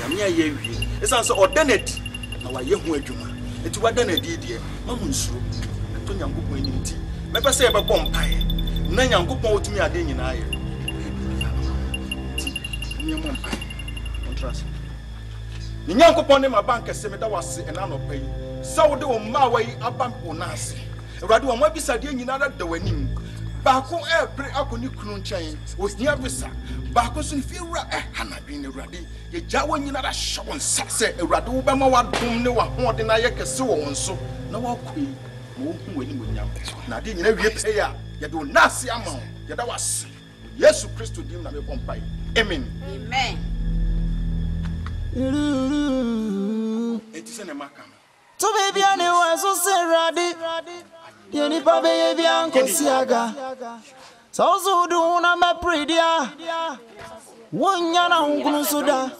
Yamia ye, it's answer ordinate. Now I young way, Juma. It's what done a dear. Mamun's room. I told Yanko winning tea. Never say about Bompire. None Yanko Pong to me a day in I. Trust. The young upon him a bank as Semeta was and I not pay. So do my way a bank or Nancy. Radu might be said in another the winning. Bako air pre Akuni Krun chain was near Visa. Bako soon feel Hannah being a ruddy. A Jawan in another shop on Saxe, a Radu Bama whom no one more than I can so on so. No one queen, who winning with young. Now didn't every payer. You do not see amount. That was yes, Christo dim na me pompai. Amen. Amen. It is in a macam. To baby, I was so ready. Yeni pa baby, Uncle Siaga. So do na me predia. One yana uncle soda.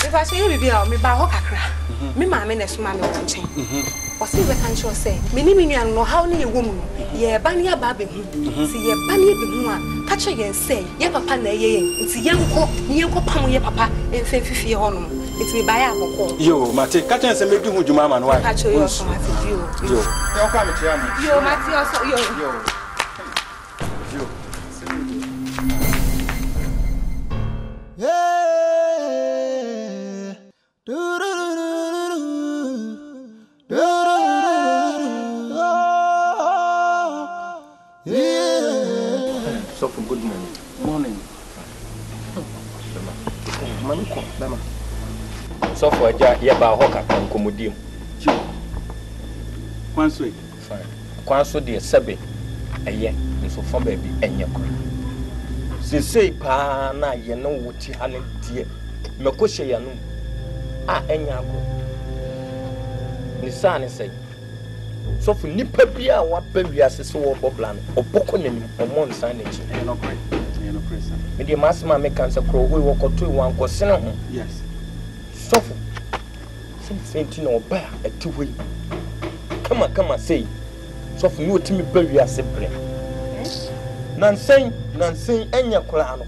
If I say you be out, me buy Akra. Me Maame na suma me wanchen. Wasi we kan sure say, me ni nua no how na woman. Ye ba ne aba be hu. Si ye ba ne be hu a, ka che yen say, ye papa na ye yen. Nti yenko pam ye papa enfe fifie ho no. Nti me buy akoko. Yo, Mate, ka chen say me du hu djuma ma no wa. Ka che yo so Mate yo. Yo. E o ka me tia mo. Yo, Mate yo so yo. Yo. So for good morning. Morning. Manko, Bama. So for ja ye ba ho ka kan komodim. Kwanso. Fine. Kwanso de sebe eye nso fo ba bi enye ko. Sesei pa na ye no wuti ha ne die. Meko hye ya no. A enya ko. Ni sa ne sei. So for nipa bia wa pa wiase so wo bobla no. Oboko nanim omon san ne chi. No great. No praise. Me de masma me kan se kro we wo koto wan ko sene ho. Yes. So for senti no ba atiwe. Kama sei. So for no timi pa wiase bre. Nansen enya kura no.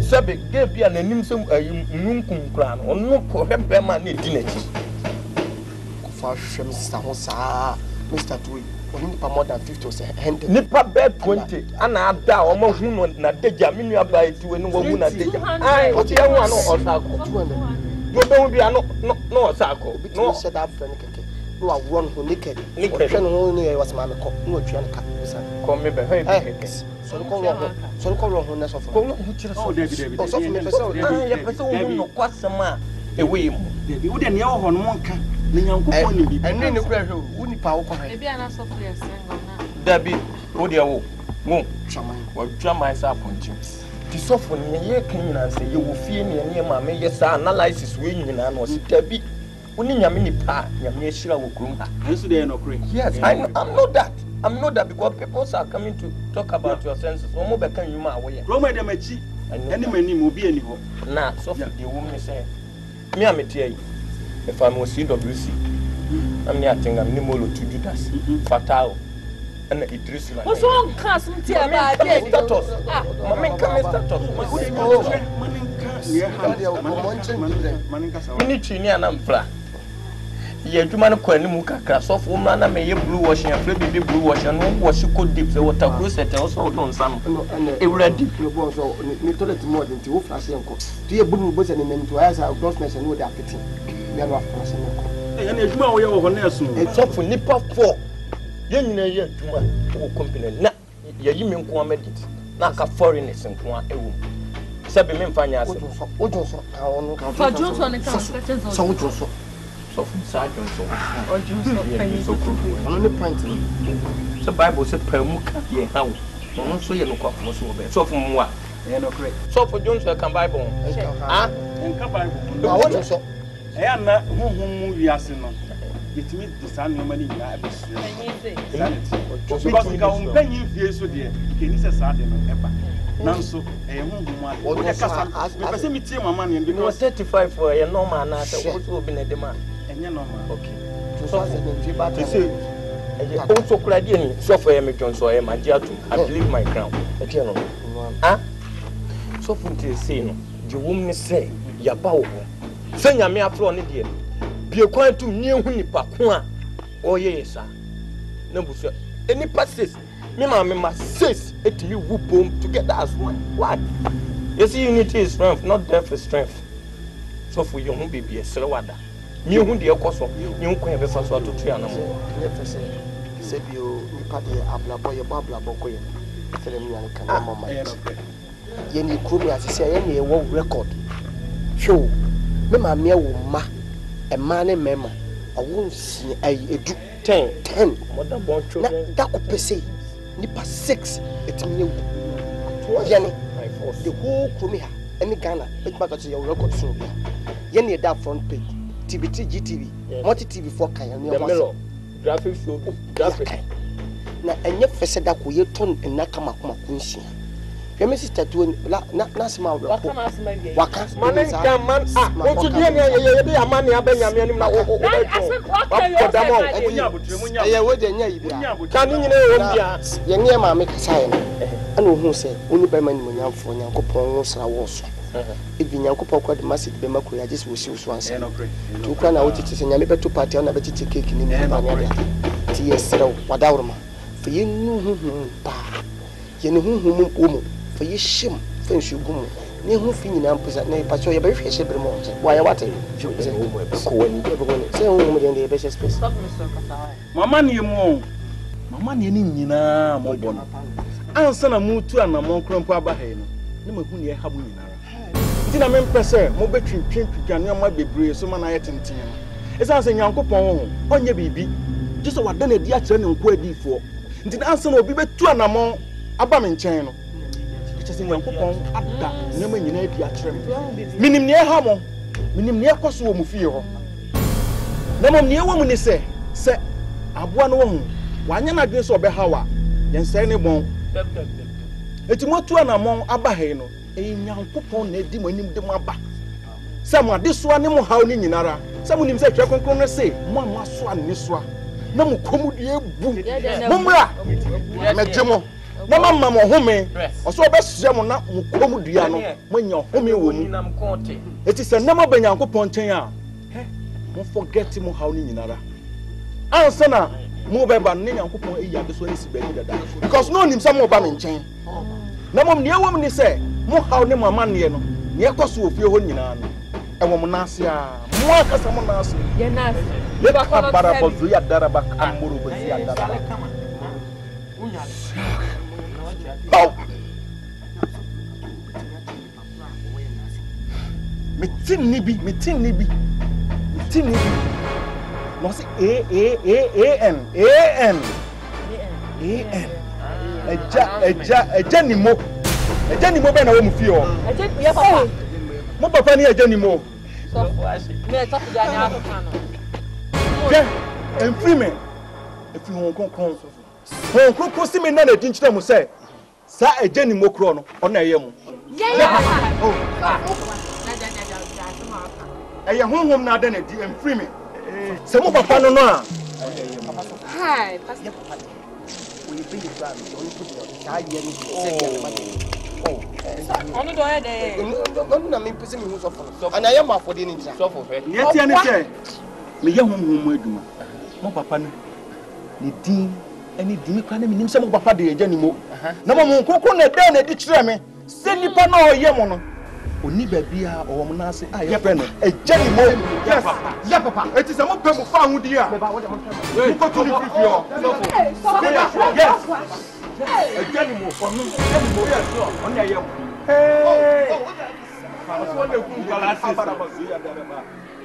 Sabe gebia nanim sem nunkum kura no. Ono ko hebe ma na di na chi. Ko fa hwem sa ho sa Mr. Twi. Oni nipa more than 50 or 100. Nipa be 20 ana ada o ma hu no na deja me nua ba etiwe no wo hu na deja. Ai o tie hu ano osako. Yo be hu bia no osako. No set up friend keke. no a run who naked no no was Maame ko no twa nka come me be hey so ko wrong who na so for oh David so for me person ya person wo no kwasema ewe mu David wo de ne ho no nka ne Nyankopon ni bi enne ne kura hwe wo nipa wo ko han ebi ana so for yes na David wo de wo mo chaman wa twa sa ponchi ti so for ne ye kan nyina se ye wo fie ne Maame ye sa analysis we nyina na o si David Uni nyame nipa nyame shira wo krum ha. Yes, they no pray. Yes, I'm not that. I'm not that because people are coming to talk about your senses. Omo be kan yuma awe. Roma dem achi. Any mani mo bi ani ho. Na so for the woman say. Me am tie. If I'm CWC. I'm near thing I'm nimolo to Judas. Fatal. And Idris. What's wrong class mti aba dey status. Mama come status. Mini chini anamfla. Ye adwuma no kwani mu kakra so fo ma na me ye blue washing afre bi blue washing no wash ko deep say water closet e so don sam e wura deep no bo so ni toilet mo de nti wo flash enko to ye blue bo se ni ntu aya gross measure no de afiti me no flash enko e na adwuma wo ye wo ho na esu e so fo nipa 4 ye nyina ye adwuma wo company na ye yi me nko amedit na ka foreigners nko e wo sabe me mfanya ase ojo so ka onu ka for Johnson ne kan so ojo so from Sergeant so or Johnson so on the point so Bible said permuka ye how no so ye no kwa so be so from wa ye no correct so for Johnson kan Bible ah en ka Bible ba wo so e na honhom mu wiase no yetimi design no mani ya abesu because ka on panyin fie so de ke ni se sa de no eba nanso honhom a o de kasa me pese mi tie mama ne because 35 for ye normal na se wo so be na de ma enye normal okay so as the tree back say o so kura de ni so for ye me Johnson ye magia to I believe my crown e tie no ah so for te say no je wom ne say ya ba wo se nyame afro ne de bie kwan tum ni ehu nipa ko a o ye yesa na buso any passes me ma says etimi wu bom together as one what you see unity is strength not death is strength so for you hu bibie sere wada mi hu de ekoso ni nkwan e be fa so atotu ana mo ye fese se bio nipa de ablabo ye bablabo ko ye sele mi an kan mama ye ni krum ya sisi ye ni wo record show me ma me wo ma e ma ne mema awon si ai edu 10 mother born children da ko pese nipa 6 etimi ewu yene the whole krum here any Ghana e gba to your record so bia ye ni that front page TV3 GTV multi TV 4 kan yan the mirror graphic show graphic na enye fese da ko ye ton na kama kuma kunsia Your sister to na small waka man can man what to do ye be amani abenya me na wo ye wo de nya ibia kan nyina e wo bia ye nye Maame kasa ye ana ohun se oni ba mani mo nyamfo Nyankopon wo sra wo so ebi Nyankopon kwa de message be makro ya just wo si so ansa to kwa na wo titi se nyame beto party na be titi cake ni ni ba nya ti yesrew wadawrma fe ye nu pa ye ne hu mu for you shim fence you go ne hu fi nyina mposa na pacho ye be hwe hye bre mo wa ya wate ko wani be go se hu mo de be hye space mama ne mu mama ne ni nyina mo bo no ansa na mu tu ana mo nkrampo aba ha no ne ma hu ne ha mo nyinara nti na me mpese mo betwintwintwa ne ma bebre so ma na ye tenten no esan se Nyankopon ho onye bibi jiso wada na di a kire ne nko adifo nti na ansa na obi betu ana mo aba me nchen no se Nyankopon ada nyama nyina adi akyerem minim ne ha mo minim ne koso wo mu fie ho na mom ne wo mu ni se aboa no wo wanya na dwen so obe hawa yen sai ne bon etimotu ana mo aba he no Nyankopon na edi mo anim de mo aba se mo ade soa ne mo haw ni nyinara se mo nim se twa konkron no se mo amaso an ni soa na mo komu de ebu mo mra mejemo na mama mo home oso obesue mo na mo komu dua no mo nya home wo mu eti se na maba Nyankopon chen a mo forget mo how ni nyinara ansa na mo beba ne Nyankopon eyi abeso ni si bani dada because no nim some oba me nchen na mom ne ewom ni se mo how ne mama ne no ne ekoso ofie ho nyina no e wo mo na ase a Moi ka sama na so. Ye na. Le ba ka bara ba zo ya dara ba ka moro ba ya dara. Oh. Meeting ni bi. No say A-N. Eja ni mo be na wo mu fi o. Eja ya papa. Mo papa ni eja ni mo. So me talk to Ghana to kan. Yeah, en free me. If you won kon. Hon kro si me na na di nkyere mu say. Sa eja ni mo kro no, ona eye mu. Yeah. Oh. Eye honhom na da na di en free me. Se mo papa no no a. Hi, pastor. We be the plan. Only put Onu do e de. Onu na me pese me hu so for. And I am for the ninja. So for her. Ye tie ne che. Me ye honhom mu aduma. Mo papa no. Ni din ani din kra na me nim se mo papa de eja ni mo. Na mo nkoko na da na di kire me. Se nipa na oye mo no. Oni babia o wo na ase aye friend eja ni mo. Yes. Ya papa. Eti se mo pe mo fa hu di a. Mo ko to ni fifi o. Yes. Eja ni mo. Onu ni mo ya so. Oni aye mo. Hey. So na ku kala ase.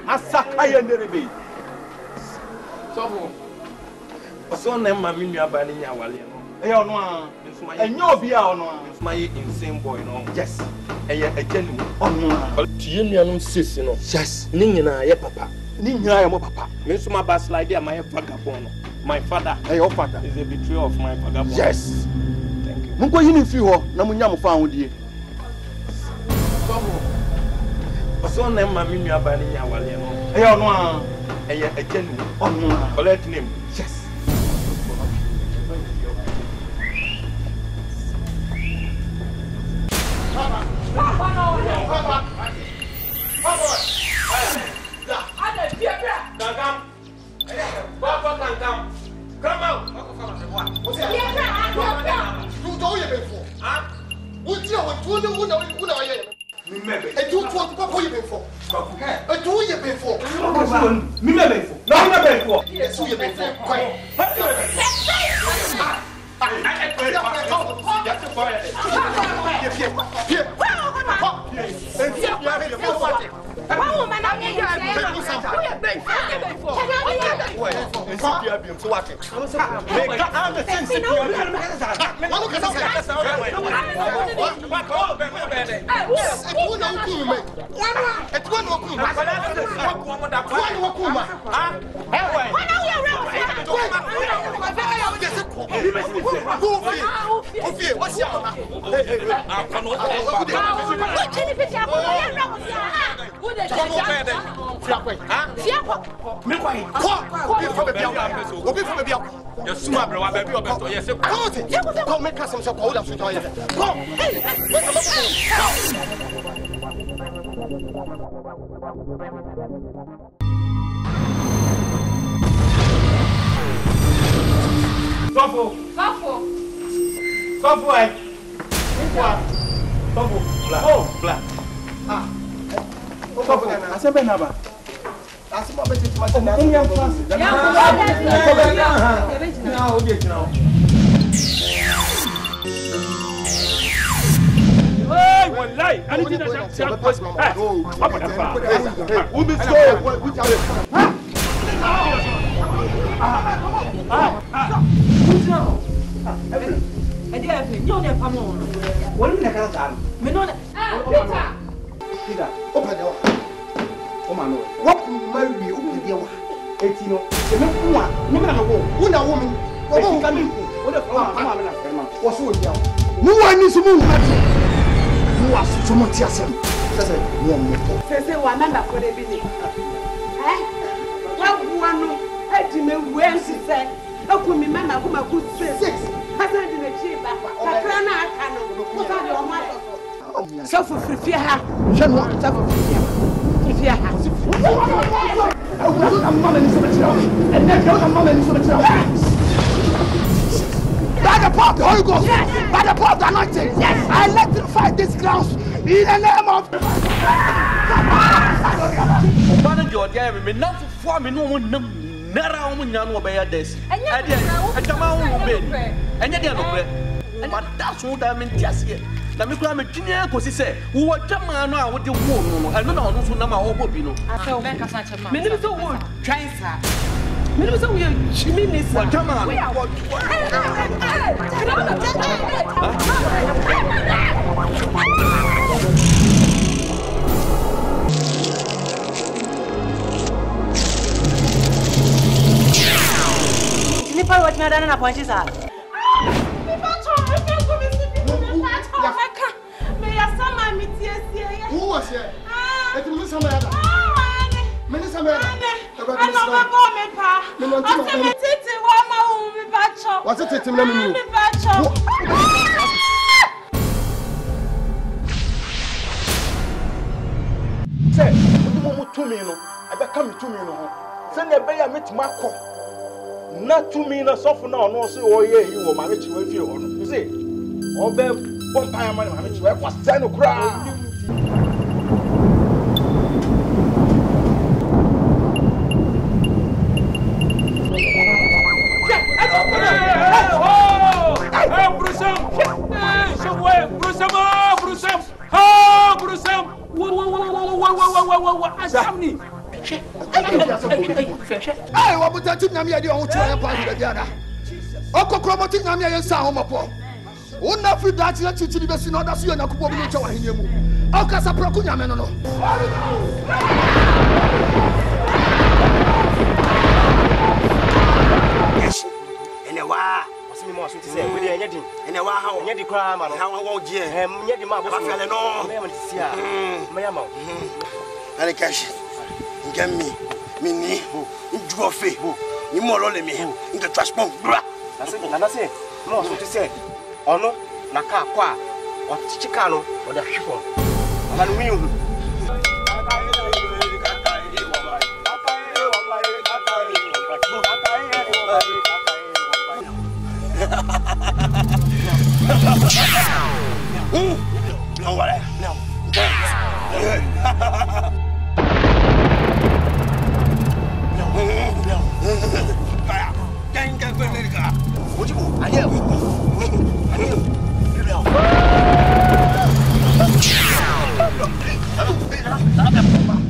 Asaka ye nderebe. So so na ma mi nua ba ni nya wale no. Eya ono a. Enyo obi a ono a. Nsuma ye insane boy no. Yes. Eya ejani mu. Ono a. Tie nuanum sesi no. Yes. Ni nyina ye papa. Ni nyina ye mo papa. Me nsuma backslide am my vagabond no. My father. Your father is a betrayer of my vagabond. Yes. Thank you. Munko yini fi ho na munya mo fa hodie. So na ma mi nua ba ni nya wale no. Eya ono a. Eya ejani mu. Ono a. Collect name. Yes. Come out. By the power of the Holy Ghost, by the power of the anointing, I electrify these grounds in the name of Oba de odi aye me na fofo me no nam nara o nya no obeya des. Ejama wo be ni. Enye de no pre. Ma da so da me ntiase. Na me kura me twine kosi se wo twama no a wo de wo no no. Eno na ono so na ma wo bobi no. Afa ben kasa chema. Me ni so wo twan sa. Me ni so wo chimi ni sa. Twama. Ni pa wat na dana na ponchi sa. Me ya sama mi tiesie ya. Who was here? Eti me sama ya da. Me ni sama ya da. Ano baba me pa. Ase me titi wa ma wu mi ba cho. What's it titi me mi? Mi ba cho. Say, mo to me no. I be come to me no. Say na be ya metima akọ. Na to me na sofo na ono so wo ye hi wo ma me chiwe fie ho no. You see? Obe bonfire man ma me chiwe kwa say no kra. Asante. Hey, what would that do? Namia, the old party, the other. Okokromotic Namia and Sahomapo. One not free that you to the best in order to see an Akuapem Twi in you. Okasa Procunya Meno. Yes, and a wa. More to say, we are getting and a wow, and yet the crime, and how I won't hear him, yet the mother, no, and a cash. Get me, me, in Dwarfy, you more only me in the trash pump. That's it, more to say. Or no, Naka, Qua, or Chicano, or the people. And we. No, what? No.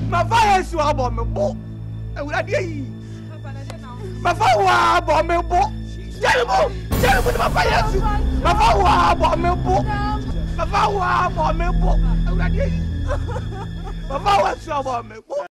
My fire is about me, boy. I would have you. My fire about me, boy. Terrible, my fire. My fire about me, boy. My fire about me, boy. I would have you. My fire is about me, boy.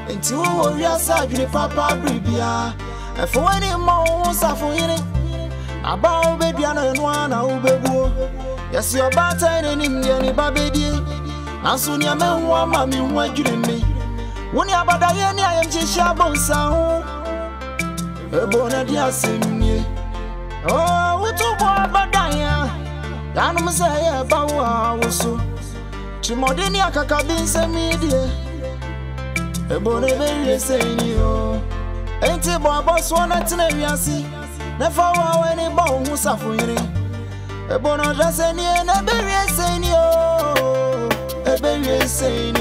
Into we are sadly papa bribia. And for any more suffering about baby and one ubebu. Yes, your batter and him, any baby. And soon your man, one mammy, what you me. When you are bad, I am just shabon sound. A bonadia sing me. Oh, what to about Diana? Yanum say about our so. Chimodinia Kakabin send me, dear. A bonnet saying you ain't a boss one at Neviasi. Never wow any bone who's suffering. A bonnet dress any and a berry saying you. A berry saying